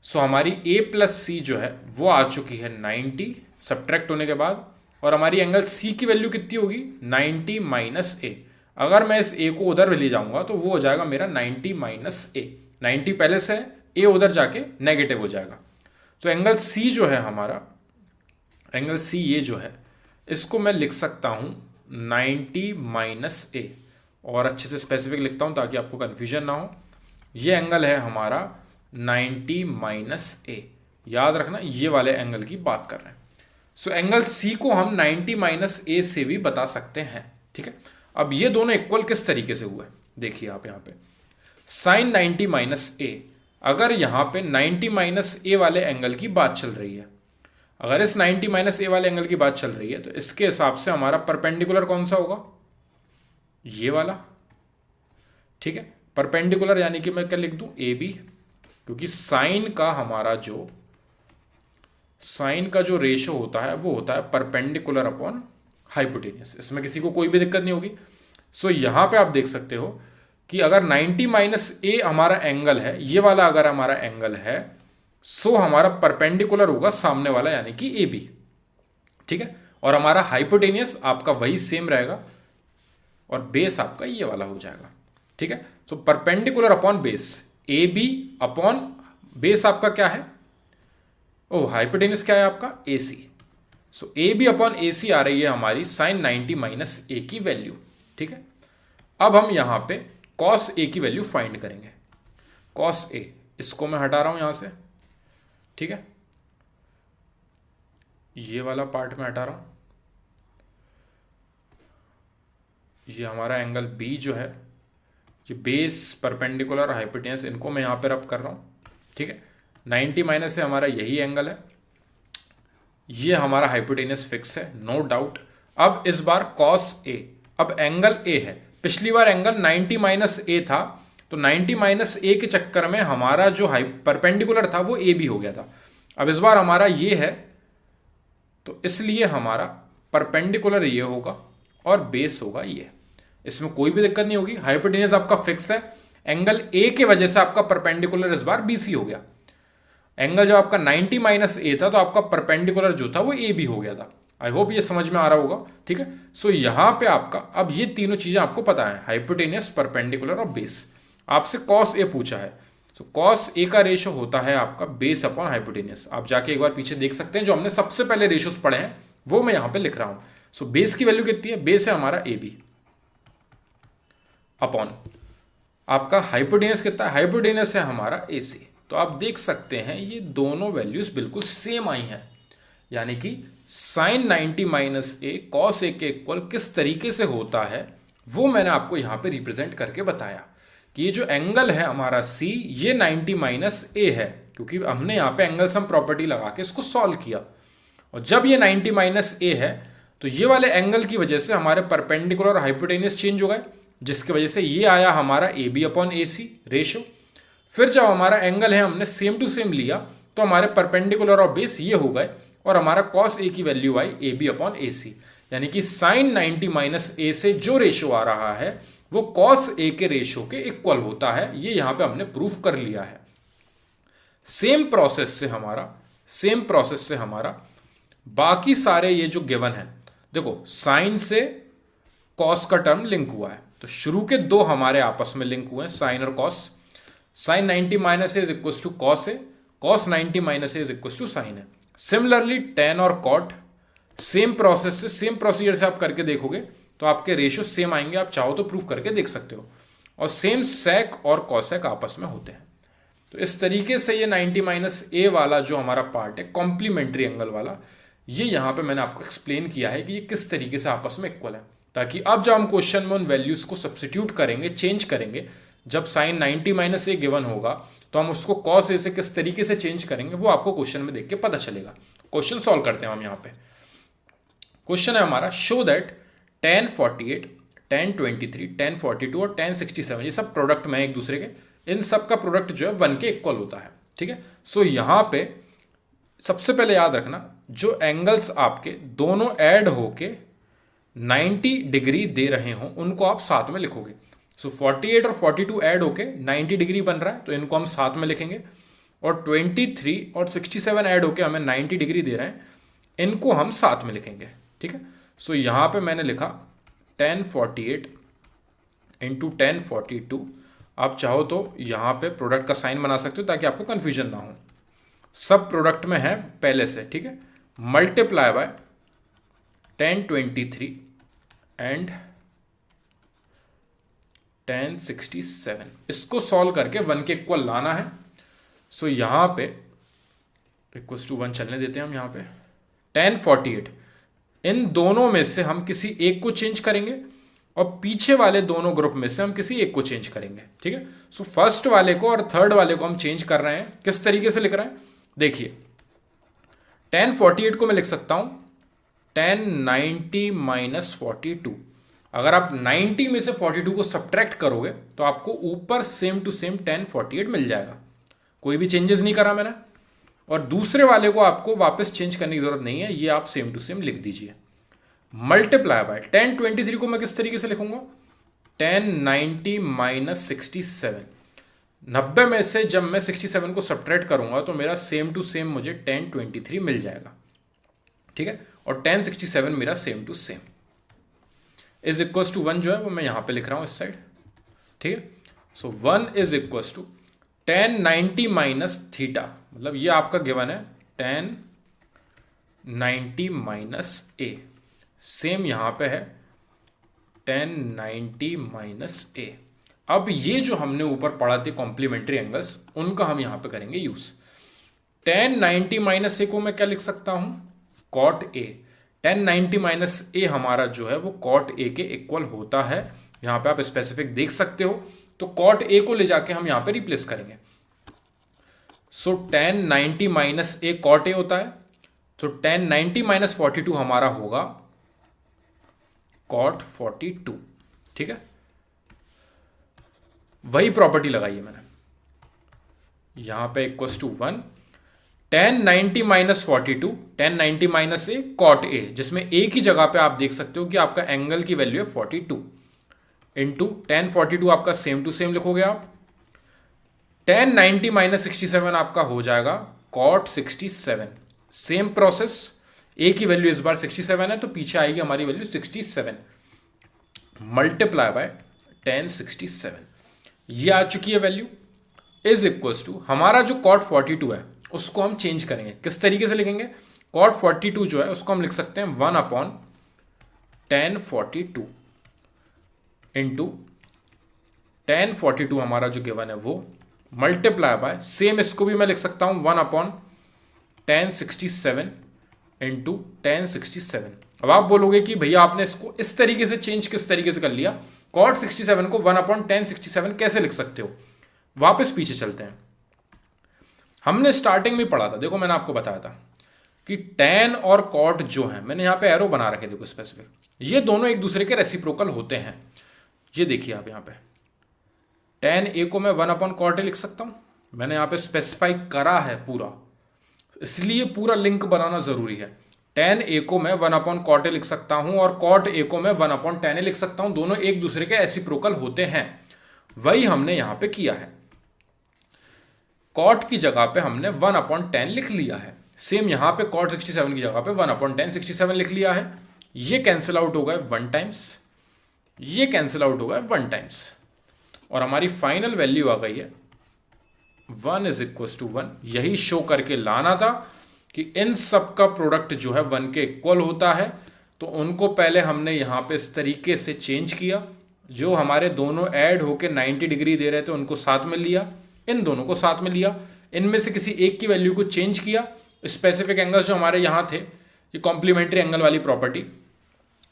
सो हमारी ए प्लस सी जो है वो आ चुकी है 90 सब्ट्रैक्ट होने के बाद, और हमारी एंगल सी की वैल्यू कितनी होगी 90 माइनस ए। अगर मैं इस ए को उधर ले जाऊंगा तो वो हो जाएगा मेरा 90 माइनस ए, 90 पहले से है, ए उधर जाके नेगेटिव हो जाएगा। तो एंगल सी जो है हमारा, एंगल सी ये जो है इसको मैं लिख सकता हूं 90 माइनस ए, और अच्छे से स्पेसिफिक लिखता हूं ताकि आपको कंफ्यूजन ना हो। ये एंगल है हमारा 90 माइनस ए, याद रखना ये वाले एंगल की बात कर रहे हैं। सो एंगल सी को हम 90 माइनस ए से भी बता सकते हैं, ठीक है। अब ये दोनों इक्वल किस तरीके से हुआ है, देखिए आप यहां पे साइन 90 माइनस ए, अगर यहां पे 90 माइनस ए वाले एंगल की बात चल रही है, अगर इस 90 माइनस ए वाले एंगल की बात चल रही है तो इसके हिसाब से हमारा परपेंडिकुलर कौन सा होगा, ये वाला, ठीक है। परपेंडिकुलर यानी कि मैं क्या लिख दूं ए बी, क्योंकि साइन का जो रेशो होता है वो होता है परपेंडिकुलर अपॉन हाइपोटेनियस, इसमें किसी को कोई भी दिक्कत नहीं होगी। सो यहां पे आप देख सकते हो कि अगर 90 माइनस ए हमारा एंगल है, ये वाला अगर हमारा एंगल है, सो हमारा परपेंडिकुलर होगा सामने वाला यानी कि ए बी, ठीक है। और हमारा हाइपोटेनियस आपका वही सेम रहेगा, और बेस आपका ये वाला हो जाएगा, ठीक है। So perpendicular upon base, A B upon base आपका क्या है, ओ हाइपोटेनियस क्या है आपका ए सी। सो ए बी अपॉन ए सी आ रही है हमारी साइन 90 माइनस ए की वैल्यू, ठीक है। अब हम यहां पे कॉस ए की वैल्यू फाइंड करेंगे। कॉस ए, इसको मैं हटा रहा हूं यहां से, ठीक है, ये वाला पार्ट में हटा रहा हूं। ये हमारा एंगल बी जो है, ये बेस परपेंडिकुलर हाइपोटेनियस, इनको मैं यहां पे रब कर रहा हूं, ठीक है। 90 माइनस से हमारा यही एंगल है, ये हमारा हाइपोटेनियस फिक्स है, नो डाउट। अब इस बार कॉस ए, अब एंगल ए है, पिछली बार एंगल 90 माइनस ए था, तो 90 माइनस ए के चक्कर में हमारा जो परपेंडिकुलर था वो ए बी हो गया था। अब इस बार हमारा ये है, तो इसलिए हमारा परपेंडिकुलर ये होगा और बेस होगा ये, इसमें कोई भी दिक्कत नहीं होगी। हाइपोटेनियस आपका फिक्स है, एंगल ए के वजह से आपका परपेंडिकुलर इस बार बीसी हो गया। एंगल जब आपका 90 माइनस ए था तो आपका परपेंडिकुलर जो था वो ए बी हो गया था। आई होप ये समझ में आ रहा होगा, ठीक है। सो यहां पे आपका अब ये तीनों चीजें आपको पता है, हाइपोटेनियस, परपेंडिकुलर और बेस। आपसे कॉस ए पूछा है, तो कॉस ए का रेशो होता है आपका बेस अपॉन हाइपोटेनियस। आप जाके एक बार पीछे देख सकते हैं, जो हमने सबसे पहले रेशोस पढ़े हैं वो मैं यहां पे लिख रहा हूं। सो बेस की वैल्यू कितनी है, बेस है हमारा ए बी अपॉन आपका हाइपोटेनियस कितना है, हाइपोटेनियस है हमारा ए सी। तो आप देख सकते हैं ये दोनों वैल्यूज बिल्कुल सेम आई हैं, यानी कि sign 90 minus A cos A के इक्वल किस तरीके से होता है वो मैंने आपको यहां पे रिप्रेजेंट करके बताया कि ये जो एंगल है हमारा सी ये 90 माइनस ए है, क्योंकि हमने यहां पे एंगल सम प्रॉपर्टी लगा के इसको सॉल्व किया। और जब ये 90 माइनस ए है तो ये वाले एंगल की वजह से हमारे परपेंडिकुलर और हाइपोटेनियस चेंज हो गए, जिसकी वजह से ये आया हमारा A B upon A C ratio. फिर जब हमारा एंगल है हमने सेम टू सेम लिया तो हमारे परपेंडिकुलर और बेस ये हो गए और हमारा कॉस ए की वैल्यू आई a B upon A c, यानी कि साइन 90 माइनस ए से जो रेशो आ रहा है वो कॉस ए के रेशो के इक्वल होता है। ये यहां पे हमने प्रूफ कर लिया है। सेम प्रोसेस से हमारा बाकी सारे ये जो गिवन है, देखो साइन से कॉस का टर्म लिंक हुआ है, तो शुरू के दो हमारे आपस में लिंक हुए हैं, साइन और cos. Sine 90 minus A is equal to cos A, cos 90 minus A is equal to sine A. Similarly tan और कॉट, सेम प्रोसेस से सेम प्रोसीजर से आप करके देखोगे तो आपके रेशियो सेम आएंगे। आप चाहो तो प्रूफ करके देख सकते हो। और सेम सेक और कॉसेक आपस में होते हैं। तो इस तरीके से ये 90 माइनस ए वाला जो हमारा पार्ट है कॉम्प्लीमेंट्री एंगल वाला, ये यहां पे मैंने आपको एक्सप्लेन किया है कि ये किस तरीके से आपस में इक्वल है, ताकि अब जब हम क्वेश्चन में उन वैल्यूज को सब्स्टिट्यूट करेंगे, चेंज करेंगे, जब साइन 90 माइनस ए गिवन होगा तो हम उसको कॉस ए से किस तरीके से चेंज करेंगे वो आपको क्वेश्चन में देख के पता चलेगा। क्वेश्चन सॉल्व करते हैं हम यहां पे। क्वेश्चन है हमारा, show that tan 48, tan 23, tan 42 और tan 67 ये सब प्रोडक्ट में एक दूसरे के, इन सब का प्रोडक्ट जो है 1 के इक्वल होता है। ठीक है, सो यहां पे सबसे पहले याद रखना, जो एंगल्स आपके दोनों ऐड होके 90 डिग्री दे रहे हो उनको आप साथ में लिखोगे। सो 48 और 42 ऐड होके 90 डिग्री बन रहा है, तो इनको हम साथ में लिखेंगे। और 23 और 67 ऐड होके हमें 90 डिग्री दे रहे हैं, इनको हम साथ में लिखेंगे। ठीक है, सो यहां पे मैंने लिखा tan 48 इंटू tan 42। आप चाहो तो यहां पे प्रोडक्ट का साइन बना सकते हो ताकि आपको कंफ्यूजन ना हो। सब प्रोडक्ट में है पहले से, ठीक है। Multiply by tan 23 and tan 67, इसको सॉल्व करके 1 के इक्वल लाना है। सो यहां पे इक्वल टू 1 चलने देते हैं हम। यहां पे tan 48, इन दोनों में से हम किसी एक को चेंज करेंगे और पीछे वाले दोनों ग्रुप में से हम किसी एक को चेंज करेंगे। ठीक है, सो फर्स्ट वाले को और थर्ड वाले को हम चेंज कर रहे हैं। किस तरीके से लिख रहे हैं देखिए, tan 48 को मैं लिख सकता हूं tan 90 माइनस 42। अगर आप 90 में से 42 को सब्ट्रैक्ट करोगे तो आपको ऊपर सेम टू सेम tan 48 मिल जाएगा। कोई भी चेंजेस नहीं करा मैंने। और दूसरे वाले को आपको वापस चेंज करने की जरूरत नहीं है, ये आप सेम टू सेम लिख दीजिए। मल्टीप्लाई बाय tan 23 को मैं किस तरीके से लिखूंगा, tan 90 माइनस 67। 90 में से जब मैं 67 को सब्ट्रैक्ट करूंगा तो मेरा सेम टू सेम मुझे tan 23 मिल जाएगा। ठीक है, और tan 67 मेरा same to same is equal to 1 जो है वो मैं यहां पे लिख रहा हूं इस साइड। ठीक है, so 1 is equal to tan 90 minus theta, मतलब ये आपका गिवन है tan 90 माइनस ए, सेम यहां पे है tan 90 माइनस ए। अब ये जो हमने ऊपर पढ़ा थे कॉम्प्लीमेंट्री एंगल्स, उनका हम यहां पे करेंगे यूज। tan 90 माइनस ए को मैं क्या लिख सकता हूं, cot a। tan 90 माइनस ए हमारा जो है वो cot a के इक्वल होता है। यहां पे आप स्पेसिफिक देख सकते हो, तो cot a को ले जाके हम यहां पे रिप्लेस करेंगे। सो tan 90 minus A cot a होता है, तो tan 90 माइनस 42 हमारा होगा cot 42। ठीक है, वही प्रॉपर्टी लगाई है मैंने यहां पे equal to 1 tan 90 minus 42, tan 90 minus A cot a, जिसमें ए की जगह पे आप देख सकते हो कि आपका एंगल की वैल्यू है 42 इंटू tan 42 आपका सेम टू सेम लिखोगे आप। tan 90 माइनस 67 आपका हो जाएगा cot 67। सेम प्रोसेस, ए की वैल्यू इस बार 67 है तो पीछे आएगी हमारी वैल्यू 67 मल्टीप्लाई बाय tan 67। ये आ चुकी है वैल्यू। इज इक्वल टू हमारा जो cot 42 है उसको हम चेंज करेंगे। किस तरीके से लिखेंगे? cot 42 जो है उसको हम लिख सकते हैं 1/tan42 इंटू tan42 हमारा जो गिवन है वो मल्टीप्लाई बाय, सेम इसको भी मैं लिख सकता हूं 1/tan67 इंटू tan67। अब आप बोलोगे कि भैया आपने इसको इस तरीके से चेंज किस तरीके से कर लिया, cot 67 को 1/tan67 कैसे लिख सकते हो? वापस पीछे चलते हैं। हमने स्टार्टिंग में पढ़ा था, देखो मैंने आपको बताया था कि tan और cot जो है, मैंने यहां पे एरो बना रखे देखो स्पेसिफिक, ये दोनों एक दूसरे के रेसिप्रोकल होते हैं। ये देखिए आप यहां पे tan a को मैं 1/cot a लिख सकता हूं, मैंने यहां पे स्पेसिफाई करा है पूरा, इसलिए पूरा लिंक बनाना जरूरी है। tan a को मैं 1/cot a लिख सकता हूं और cot a को मैं 1/tan a लिख सकता हूं, दोनों एक दूसरे के रेसिप्रोकल होते हैं। वही हमने यहां पे किया है, cot की जगह पे हमने 1/tan लिख लिया है। सेम यहां पे cot 67 की जगह पे 1/tan67 लिख लिया है। ये कैंसिल आउट हो गए 1 टाइम्स, ये कैंसिल आउट हो गए 1 टाइम्स, और हमारी फाइनल वैल्यू आ गई है 1 इज इक्वल टू 1। यही शो करके लाना था कि इन सब का प्रोडक्ट जो है 1 के इक्वल होता है। तो उनको पहले हमने यहां पे इस तरीके से चेंज किया, जो हमारे दोनों ऐड होके 90 डिग्री दे रहे थे उनको साथ में लिया, इन दोनों को साथ में लिया, इनमें से किसी एक की वैल्यू को चेंज किया। स्पेसिफिक एंगल्स जो हमारे यहां थे, ये कॉम्प्लीमेंट्री एंगल वाली प्रॉपर्टी,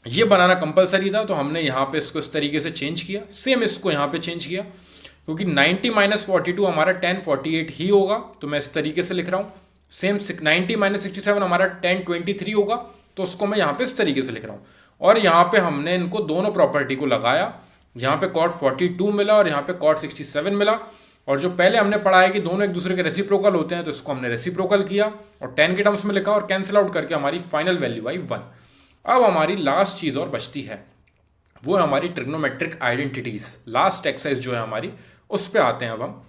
ये बनाना कंपलसरी था, तो हमने यहां पे इसको इस तरीके से चेंज किया। सेम इसको यहां पे चेंज किया, क्योंकि 90 - 42 हमारा tan 48 ही होगा, तो मैं इस तरीके से लिख रहा हूं। सेम 90 - 67 हमारा tan 23 होगा, तो उसको मैं यहां पे इस तरीके से लिख रहा हूं। और यहां पे हमने इनको दोनों प्रॉपर्टी को लगाया, यहां पे cot 42 मिला और यहां पे cot 67 मिला। और जो पहले हमने पढ़ा है कि दोनों एक दूसरे के रेसिप्रोकल होते हैं, तो इसको हमने रेसिप्रोकल किया और tan के टर्म्स में लिखा और कैंसिल आउट करके हमारी फाइनल वैल्यू आई 1। अब हमारी लास्ट चीज और बचती है, वो है हमारी ट्रिग्नोमेट्रिक आइडेंटिटीज। लास्ट एक्सरसाइज जो है हमारी, उस पे आते हैं अब हम।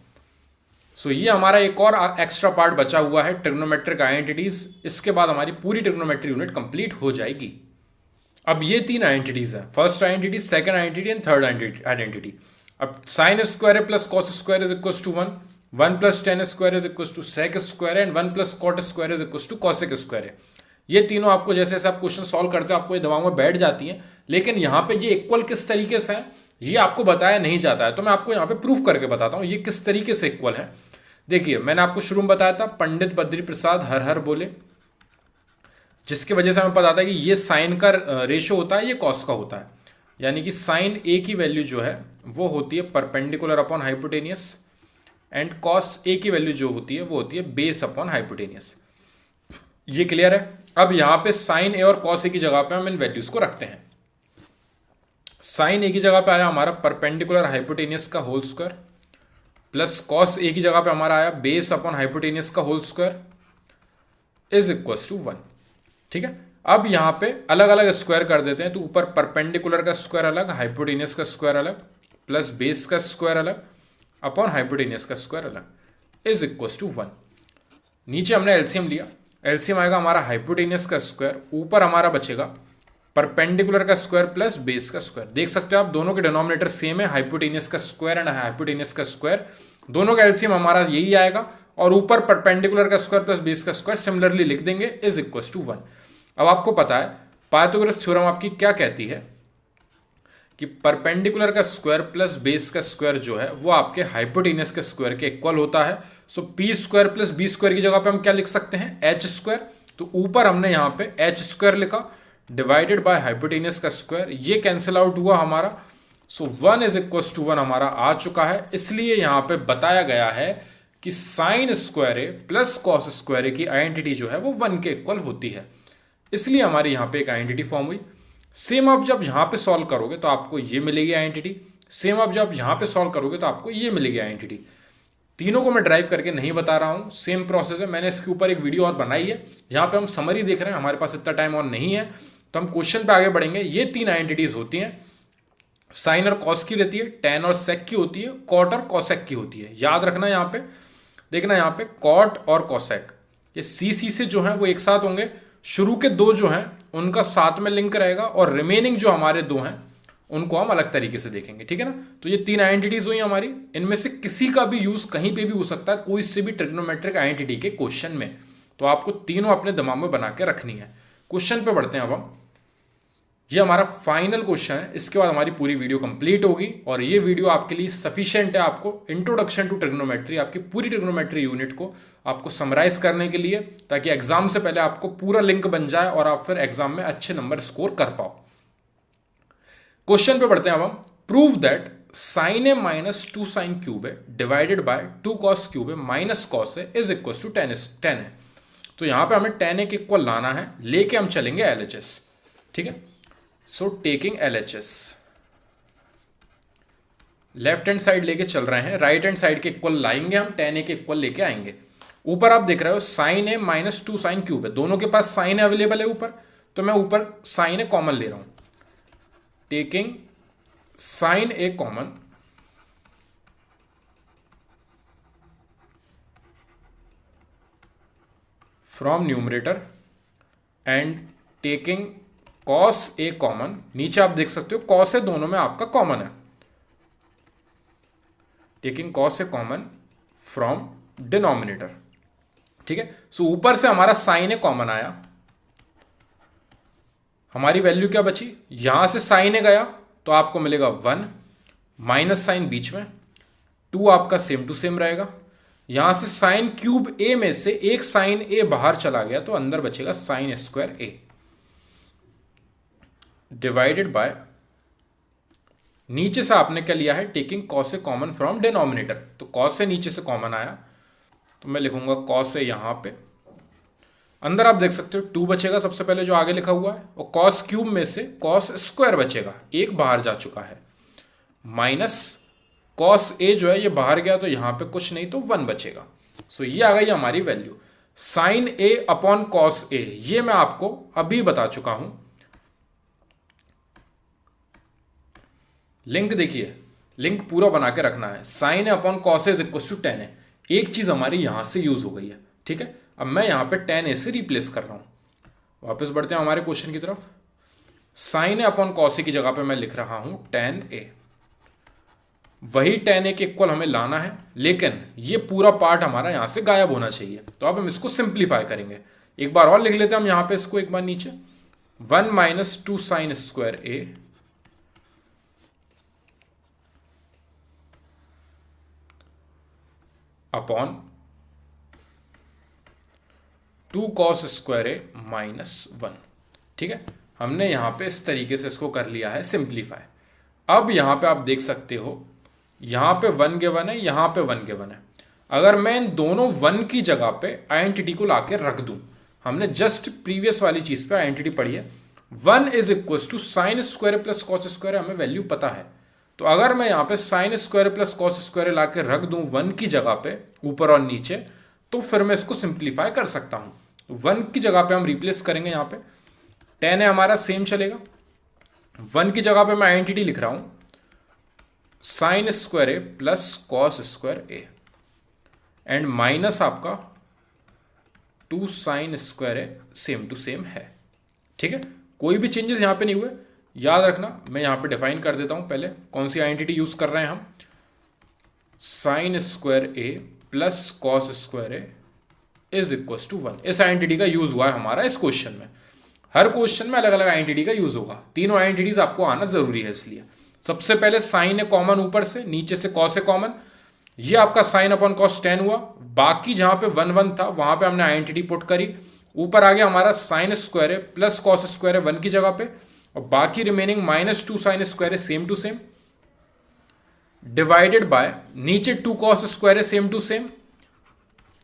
सो ये हमारा एक और एक्स्ट्रा पार्ट बचा हुआ है, ट्रिग्नोमेट्रिक आइडेंटिटीज। इसके बाद हमारी पूरी ट्रिग्नोमेट्री यूनिट कंप्लीट हो जाएगी। अब ये 3 आइडेंटिटीज है, first identity, second identity and third identity. अब sin स्क्वायर है plus cos square is equal to 1, 1 + tan square is equal to sec square and 1 + cot square is equal to cosec square है। ये तीनों आपको जैसे जैसे आप क्वेश्चन सॉल्व करते हो आपको ये दिमाग में बैठ जाती हैं, लेकिन यहां पे ये इक्वल किस तरीके से है ये आपको बताया नहीं जाता है, तो मैं आपको यहां पे प्रूफ करके बताता हूं ये किस तरीके से इक्वल है। देखिए मैंने आपको शुरू में बताया था पंडित बद्री प्रसाद हर हर बोले, जिसकी वजह से हमें पता था कि ये साइन का रेशो होता है, ये कॉस का होता है, यानी कि साइन ए की वैल्यू जो है वो होती है perpendicular upon hypotenuse, and cos ए की वैल्यू जो होती है वो होती है बेस अपॉन हाइपोटेनियस। ये क्लियर है? अब यहां पे साइन ए और कॉस ए की जगह पे हम इन वैल्यूज को रखते हैं। साइन ए की जगह पे आया हमारा परपेंडिकुलर हाइपोटेनियस का होल स्क्वायर, प्लस कॉस ए की जगह पे हमारा आया बेस अपॉन हाइपोटेनियस का whole square is equal to 1। ठीक है, अब यहां पे अलग अलग स्क्वायर कर देते हैं, तो ऊपर परपेंडिकुलर का स्क्वायर अलग, हाइपोटेनियस का स्क्वायर अलग, प्लस बेस का स्क्वायर अलग अपॉन हाइपोटेनियस का स्क्वायर अलग इज इक्वल टू 1। नीचे हमने एलसीएम लिया, एलसीएम आएगा हमारा हाइपोटेनियस का स्क्वायर, ऊपर हमारा बचेगा परपेंडिकुलर का स्क्वायर प्लस बेस का स्क्वायर। देख सकते हो आप दोनों के डिनोमिनेटर सेम है, हाइपोटेनियस का स्क्वायर एंड हाइपोटेनियस का स्क्वायर, दोनों का एलसीएम हमारा यही आएगा, और ऊपर परपेंडिकुलर का स्क्वायर प्लस बेस का स्क्वायर सिमिलरली लिख देंगे इज इक्वल टू 1। अब आपको पता है पाइथागोरस थ्योरम आपकी क्या कहती है कि परपेंडिकुलर का स्क्वायर प्लस बेस का स्क्वायर जो है वो आपके हाइपोटेनियस के स्क्वायर के इक्वल होता है। So P square plus B square की जगह पे हम क्या लिख सकते हैं, एच स्क्वायर। तो ऊपर हमने यहां पे एच स्क्वायर लिखा डिवाइडेड बाय हाइपोटेनियस का स्क्वायर, ये कैंसिल आउट हुआ हमारा। सो 1 इज इक्वल टू 1 हमारा आ चुका है। इसलिए यहां पे बताया गया है कि sign square A plus cos square ए की आइडेंटिटी जो है वो 1 के इक्वल होती है, इसलिए हमारी यहां पे एक आइडेंटिटी फॉर्म हुई। सेम अब जब यहां पे सॉल्व करोगे तो आपको ये मिलेगी आइडेंटिटी, सेम अब जब यहां पे सॉल्व करोगे तो आपको ये मिलेगी आइडेंटिटी। तीनों को मैं ड्राइव करके नहीं बता रहा हूं, सेम प्रोसेस है, मैंने इसके ऊपर एक वीडियो और बनाई है। यहां पे हम समरी देख रहे हैं, हमारे पास इतना टाइम और नहीं है, तो हम क्वेश्चन पे आगे बढ़ेंगे। ये 3 आइडेंटिटीज होती हैं, साइन और कॉस की रहती है, टैन और सेक की होती है, कॉट और कॉसेक की होती है। याद रखना, यहां पे देखना, यहां पे कॉट और कॉसेक ये सी से जो है वो एक साथ होंगे, शुरू के 2 जो हैं उनका साथ में लिंक रहेगा, और रिमेनिंग जो हमारे 2 हैं उनको हम अलग तरीके से देखेंगे, ठीक है ना। तो ये 3 आइडेंटिटीज हुई हमारी, इनमें से किसी का भी यूज कहीं पे भी हो सकता है, कोई से भी ट्रिग्नोमेट्रिक आइडेंटिटी के क्वेश्चन में। तो आपको तीनों अपने दिमाग में बना के रखनी है। क्वेश्चन पे बढ़ते हैं अब हम। ये हमारा फाइनल क्वेश्चन है, इसके बाद हमारी पूरी वीडियो कंप्लीट होगी और ये वीडियो आपके लिए सफिशिएंट है आपको इंट्रोडक्शन टू ट्रिग्नोमेट्री, आपकी पूरी ट्रिग्नोमेट्री यूनिट को आपको समराइज करने के लिए, ताकि एग्जाम से पहले आपको पूरा लिंक बन जाए और आप फिर एग्जाम में अच्छे नंबर स्कोर कर पाओ। क्वेश्चन पे बढ़ते हैं अब हम। Prove that sine A minus 2 sine cube A divided by 2 cos cube A minus cos A is equal to 10 है। तो यहां पे हमें tan a के इक्वल लाना है, लेके हम चलेंगे LHS, ठीक है। So taking LHS, left hand side लेके चल रहे हैं, राइट हैंड साइड के इक्वल लाएंगे हम, tan a के इक्वल लेके आएंगे। ऊपर आप देख रहे हो साइन ए माइनस 2 साइन क्यूब है, दोनों के पास साइन अवेलेबल है ऊपर, तो मैं ऊपर साइन ए कॉमन ले रहा हूं। Taking sine A common, from numerator and taking cos A common, नीचे आप देख सकते हो कॉस ए दोनों में आपका कॉमन है। Taking cos A common from denominator, ठीक है। सो ऊपर से हमारा साइन ए कॉमन आया, हमारी वैल्यू क्या बची, यहां से साइन ए गया तो आपको मिलेगा 1, माइनस साइन बीच में, 2 आपका सेम टू सेम रहेगा। यहां से साइन क्यूब ए में से एक साइन ए बाहर चला गया तो अंदर बचेगा sign square A divided by, नीचे से आपने क्या लिया है, taking cos A common from denominator, तो कॉस से नीचे से कॉमन आया तो मैं लिखूंगा कॉस ए यहां पे, अंदर आप देख सकते हो 2 बचेगा सबसे पहले जो आगे लिखा हुआ है, और कॉस क्यूब में से कॉस स्क्वायर बचेगा, एक बाहर जा चुका है, माइनस कॉस ए जो है ये बाहर गया तो यहां पे कुछ नहीं तो 1 बचेगा। सो ये आ गई हमारी value sign A upon cos ए, ये मैं आपको अभी बता चुका हूं। लिंक देखिए, लिंक पूरा बना के रखना है, sine A upon cos A is equal to 10 है, एक चीज हमारी यहां से यूज हो गई है, ठीक है। अब मैं यहां पे tan a से रिप्लेस कर रहा हूं। वापस बढ़ते हैं हमारे क्वेश्चन की तरफ। साइन ए अपॉन कॉस ए की जगह पे मैं लिख रहा हूं tan a, वही tan a के इक्वल हमें लाना है, लेकिन ये पूरा पार्ट हमारा यहां से गायब होना चाहिए, तो अब हम इसको सिंप्लीफाई करेंगे। एक बार और लिख लेते हैं हम यहां पे इसको एक बार नीचे, 1 minus 2 sine square A upon 2 cos square A minus 1, ठीक है। हमने यहां पे इस तरीके से इसको कर लिया है सिंप्लीफाई। अब यहां पे आप देख सकते हो, यहां पे 1 गिवन है, यहां पे 1 गिवन है। अगर मैं इन दोनों 1 की जगह पे आइडेंटिटी को लाके रख दूं, हमने जस्ट प्रीवियस वाली चीज पे आइडेंटिटी पढ़ी है, 1 is equal to sine square plus cos square, हमें वैल्यू पता है। तो अगर मैं यहां पे sine square plus cos square लाके रख दूं 1 की जगह पे ऊपर और नीचे, तो फिर मैं इसको सिंप्लीफाई कर सकता हूं। 1 की जगह पे हम रिप्लेस करेंगे, यहां पे tan है हमारा सेम चलेगा, 1 की जगह पे मैं आइडेंटिटी लिख रहा हूं sine square A plus cos square A and minus आपका 2 sine square A same to same है, ठीक है। कोई भी चेंजेस यहां पे नहीं हुए, याद रखना। मैं यहां पे डिफाइन कर देता हूं पहले कौन सी आइडेंटिटी यूज कर रहे हैं हम, sine square A plus cos square A is equal to 1। इस आइडेंटिटी का यूज हुआ है हमारा इस क्वेश्चन में। हर क्वेश्चन में अलग अलग आइडेंटिटी का यूज होगा, तीनों आइडेंटिटीज आपको आना जरूरी है। इसलिए सबसे पहले साइन ए कॉमन ऊपर से, नीचे से कॉस ए कॉमन, ये आपका साइन अपॉन कॉस 10 हुआ। बाकी जहां पे 1 1 था वहां पे हमने आइडेंटिटी पुट करी, ऊपर आ गया हमारा sine square A plus cos square A 1 की जगह पे, और बाकी remaining minus 2 sine square A same to same divided by नीचे 2 cos square A same to same,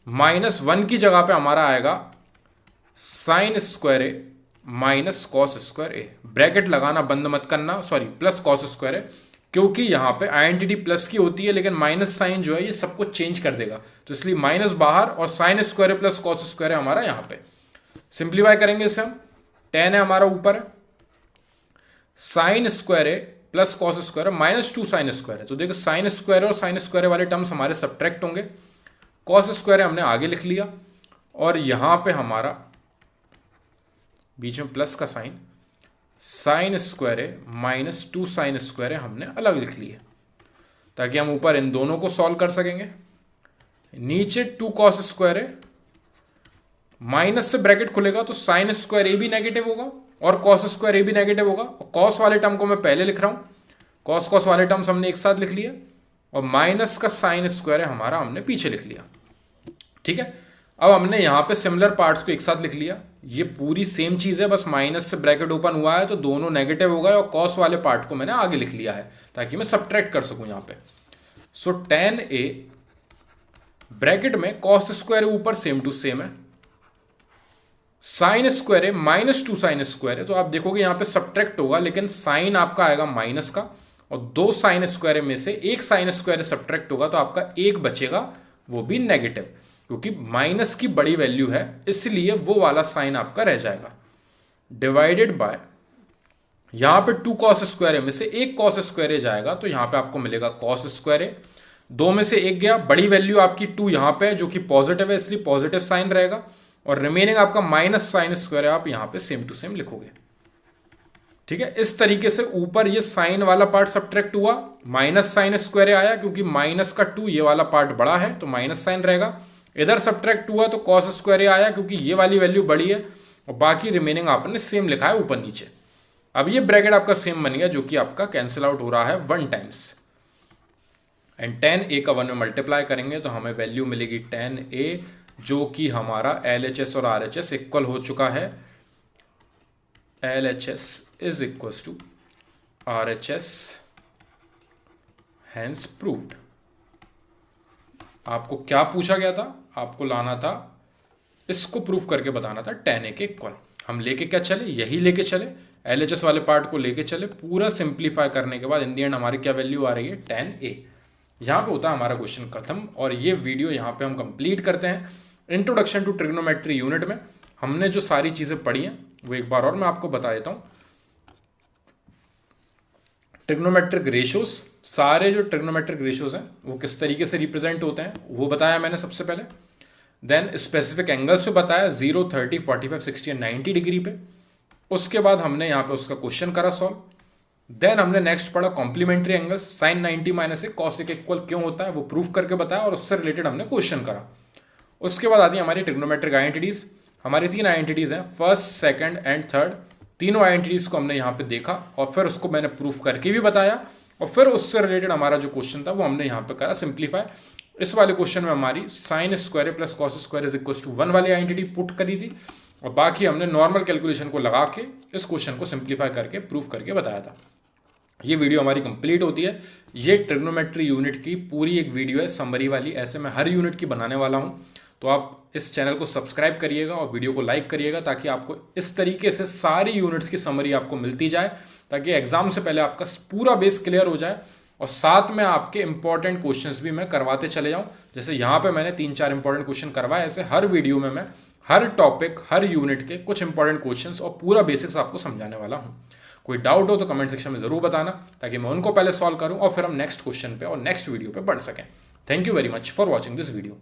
minus 1 की जगह पे हमारा आएगा sine square A minus cos square A. Bracket लगाना बंद मत करना, sorry plus cos square A, क्योंकि यहां पे आइडेंटिटी प्लस की होती है, लेकिन माइनस साइन जो है ये सबको चेंज कर देगा, तो इसलिए माइनस बाहर और sine square A plus cos square है हमारा यहां पे। सिंप्लीफाई करेंगे इसे हम, tan है हमारा ऊपर, sine square A plus cos square minus 2 sine square है, तो देखो साइन स्क्वायर और साइन स्क्वायर वाले टर्म्स हमारे सब्ट्रैक्ट होंगे, कॉस स्क्वायर हमने आगे लिख लिया, और यहां पे हमारा बीच में प्लस का sign, sign square A minus 2 sine square ए हमने अलग लिख ली है, ताकि हम ऊपर इन दोनों को सॉल्व कर सकेंगे। नीचे 2 कॉस स्क्वायर ए, माइनस से ब्रैकेट खुलेगा तो साइन स्क्वायर ए भी नेगेटिव होगा और कॉस स्क्वायर ए भी नेगेटिव होगा। और कॉस वाले टर्म को मैं पहले लिख रहा हूं, कॉस कॉस वाले टर्म्स हमने एक साथ लिख लिया, और माइनस का साइन स्क्वायर है हमारा हमने पीछे लिख लिया। ठीक है, अब हमने यहां पे सिमिलर पार्ट्स को एक साथ लिख लिया। ये पूरी सेम चीज है, बस माइनस से ब्रैकेट ओपन हुआ है तो दोनों नेगेटिव हो गए, और कॉस वाले पार्ट को मैंने आगे लिख लिया है ताकि मैं सब्ट्रैक्ट कर सकूं यहां पे। सो tan a ब्रैकेट में कॉस स्क्वायर ऊपर सेम टू सेम है, साइन स्क्वायर है माइनस 2 साइन स्क्वायर है, तो आप देखोगे यहां पे सब्ट्रैक्ट होगा, लेकिन साइन आपका आएगा माइनस का, और 2 साइन स्क्वायर में से एक साइन स्क्वायर सब्ट्रैक्ट होगा तो आपका एक बचेगा, वो भी नेगेटिव, क्योंकि माइनस की बड़ी वैल्यू है इसलिए वो वाला साइन आपका रह जाएगा। डिवाइडेड बाय यहां पे 2 कॉस स्क्वायर में से एक कॉस स्क्वायर जाएगा, तो यहां पे आपको मिलेगा कॉस स्क्वायर, 2 में से एक गया, बड़ी वैल्यू आपकी 2 यहां पे है जो कि पॉजिटिव है इसलिए पॉजिटिव साइन रहेगा, और रिमेनिंग आपका माइनस साइन स्क्वायर आप यहां पे सेम टू सेम लिखोगे। ठीक है, इस तरीके से ऊपर ये साइन वाला पार्ट सब्ट्रैक्ट हुआ, माइनस साइन स्क्वायर आया क्योंकि माइनस का 2 ये वाला पार्ट बड़ा है तो माइनस साइन रहेगा। इधर सब्ट्रैक्ट हुआ तो कॉस स्क्वायर आया क्योंकि ये वाली वैल्यू बड़ी है, और बाकी रिमेनिंग आपने सेम लिखा है ऊपर नीचे। अब ये ब्रैकेट आपका सेम बन गया जो कि आपका कैंसिल आउट हो रहा है 1 टाइम्स, एंड tan a का 1 में मल्टीप्लाई करेंगे तो हमें वैल्यू मिलेगी tan a, जो कि हमारा LHS और RHS इक्वल हो चुका है। LHS is equal to RHS, hence proved. आपको क्या पूछा गया था? आपको लाना था, इसको प्रूफ करके बताना था tan a के इक्वल। हम लेके क्या चले? यही लेके चले, LHS वाले पार्ट को लेके चले, पूरा सिंप्लीफाई करने के बाद इन दी एंड हमारी क्या वैल्यू आ रही है? tan a। यहां पे होता है हमारा क्वेश्चन खत्म, और ये वीडियो यहां पे हम कंप्लीट करते हैं। इंट्रोडक्शन टू ट्रिग्नोमेट्री यूनिट में हमने जो सारी चीजें पढ़ी हैं वो एक बार और मैं आपको बता देता हूं। ट्रिग्नोमेट्रिक रेशियोज, सारे जो ट्रिग्नोमेट्रिक रेशियोज हैं वो किस तरीके से रिप्रेजेंट होते हैं वो बताया मैंने सबसे पहले। देन स्पेसिफिक एंगल्स पे बताया 0, 30, 45, 60 एंड 90 डिग्री पे। उसके बाद हमने यहाँ पे उसका क्वेश्चन करा सॉल्व। देन हमने नेक्स्ट पढ़ा कॉम्प्लीमेंट्री एंगल्स, साइन 90 माइनस ए कॉस एक इक्वल क्यों होता है वो प्रूफ करके बताया, और उससे रिलेटेड हमने क्वेश्चन करा। उसके बाद आती है हमारी ट्रिग्नोमेट्रिक आइडेंटिटीज। हमारी 3 आइडेंटिटीज हैं, फर्स्ट, सेकंड एंड थर्ड। तीनों आइडेंटिटीज को हमने यहाँ पे देखा और फिर उसको मैंने प्रूफ करके भी बताया, और फिर उससे रिलेटेड हमारा जो क्वेश्चन था वो हमने यहाँ पे करा सिंप्लीफाई। इस वाले क्वेश्चन में हमारी sine square plus cos square is equal to 1 वाली आइडेंटिटी पुट करी थी, और बाकी हमने नॉर्मल कैलकुलेशन को लगा के इस क्वेश्चन को सिंप्लीफाई करके प्रूफ करके बताया था। ये वीडियो हमारी कंप्लीट होती है। ये ट्रिग्नोमेट्री यूनिट की पूरी एक वीडियो है समरी वाली, ऐसे मैं हर यूनिट की बनाने वाला हूं, तो आप इस चैनल को सब्सक्राइब करिएगा और वीडियो को लाइक करिएगा, ताकि आपको इस तरीके से सारी यूनिट्स की समरी आपको मिलती जाए, ताकि एग्जाम से पहले आपका पूरा बेस क्लियर हो जाए, और साथ में आपके इंपॉर्टेंट क्वेश्चंस भी मैं करवाते चले जाऊं। जैसे यहाँ पे मैंने 3-4 इंपॉर्टेंट क्वेश्चन करवाए, ऐसे हर वीडियो में मैं हर टॉपिक, हर यूनिट के कुछ इंपॉर्टेंट क्वेश्चंस और पूरा बेसिक्स आपको समझाने वाला हूं। कोई डाउट हो तो कमेंट सेक्शन में जरूर बताना, ताकि मैं उनको पहले सॉल्व करूं और फिर हम नेक्स्ट क्वेश्चन पे और नेक्स्ट वीडियो पे बढ़ सकें। Thank you very much for watching this video.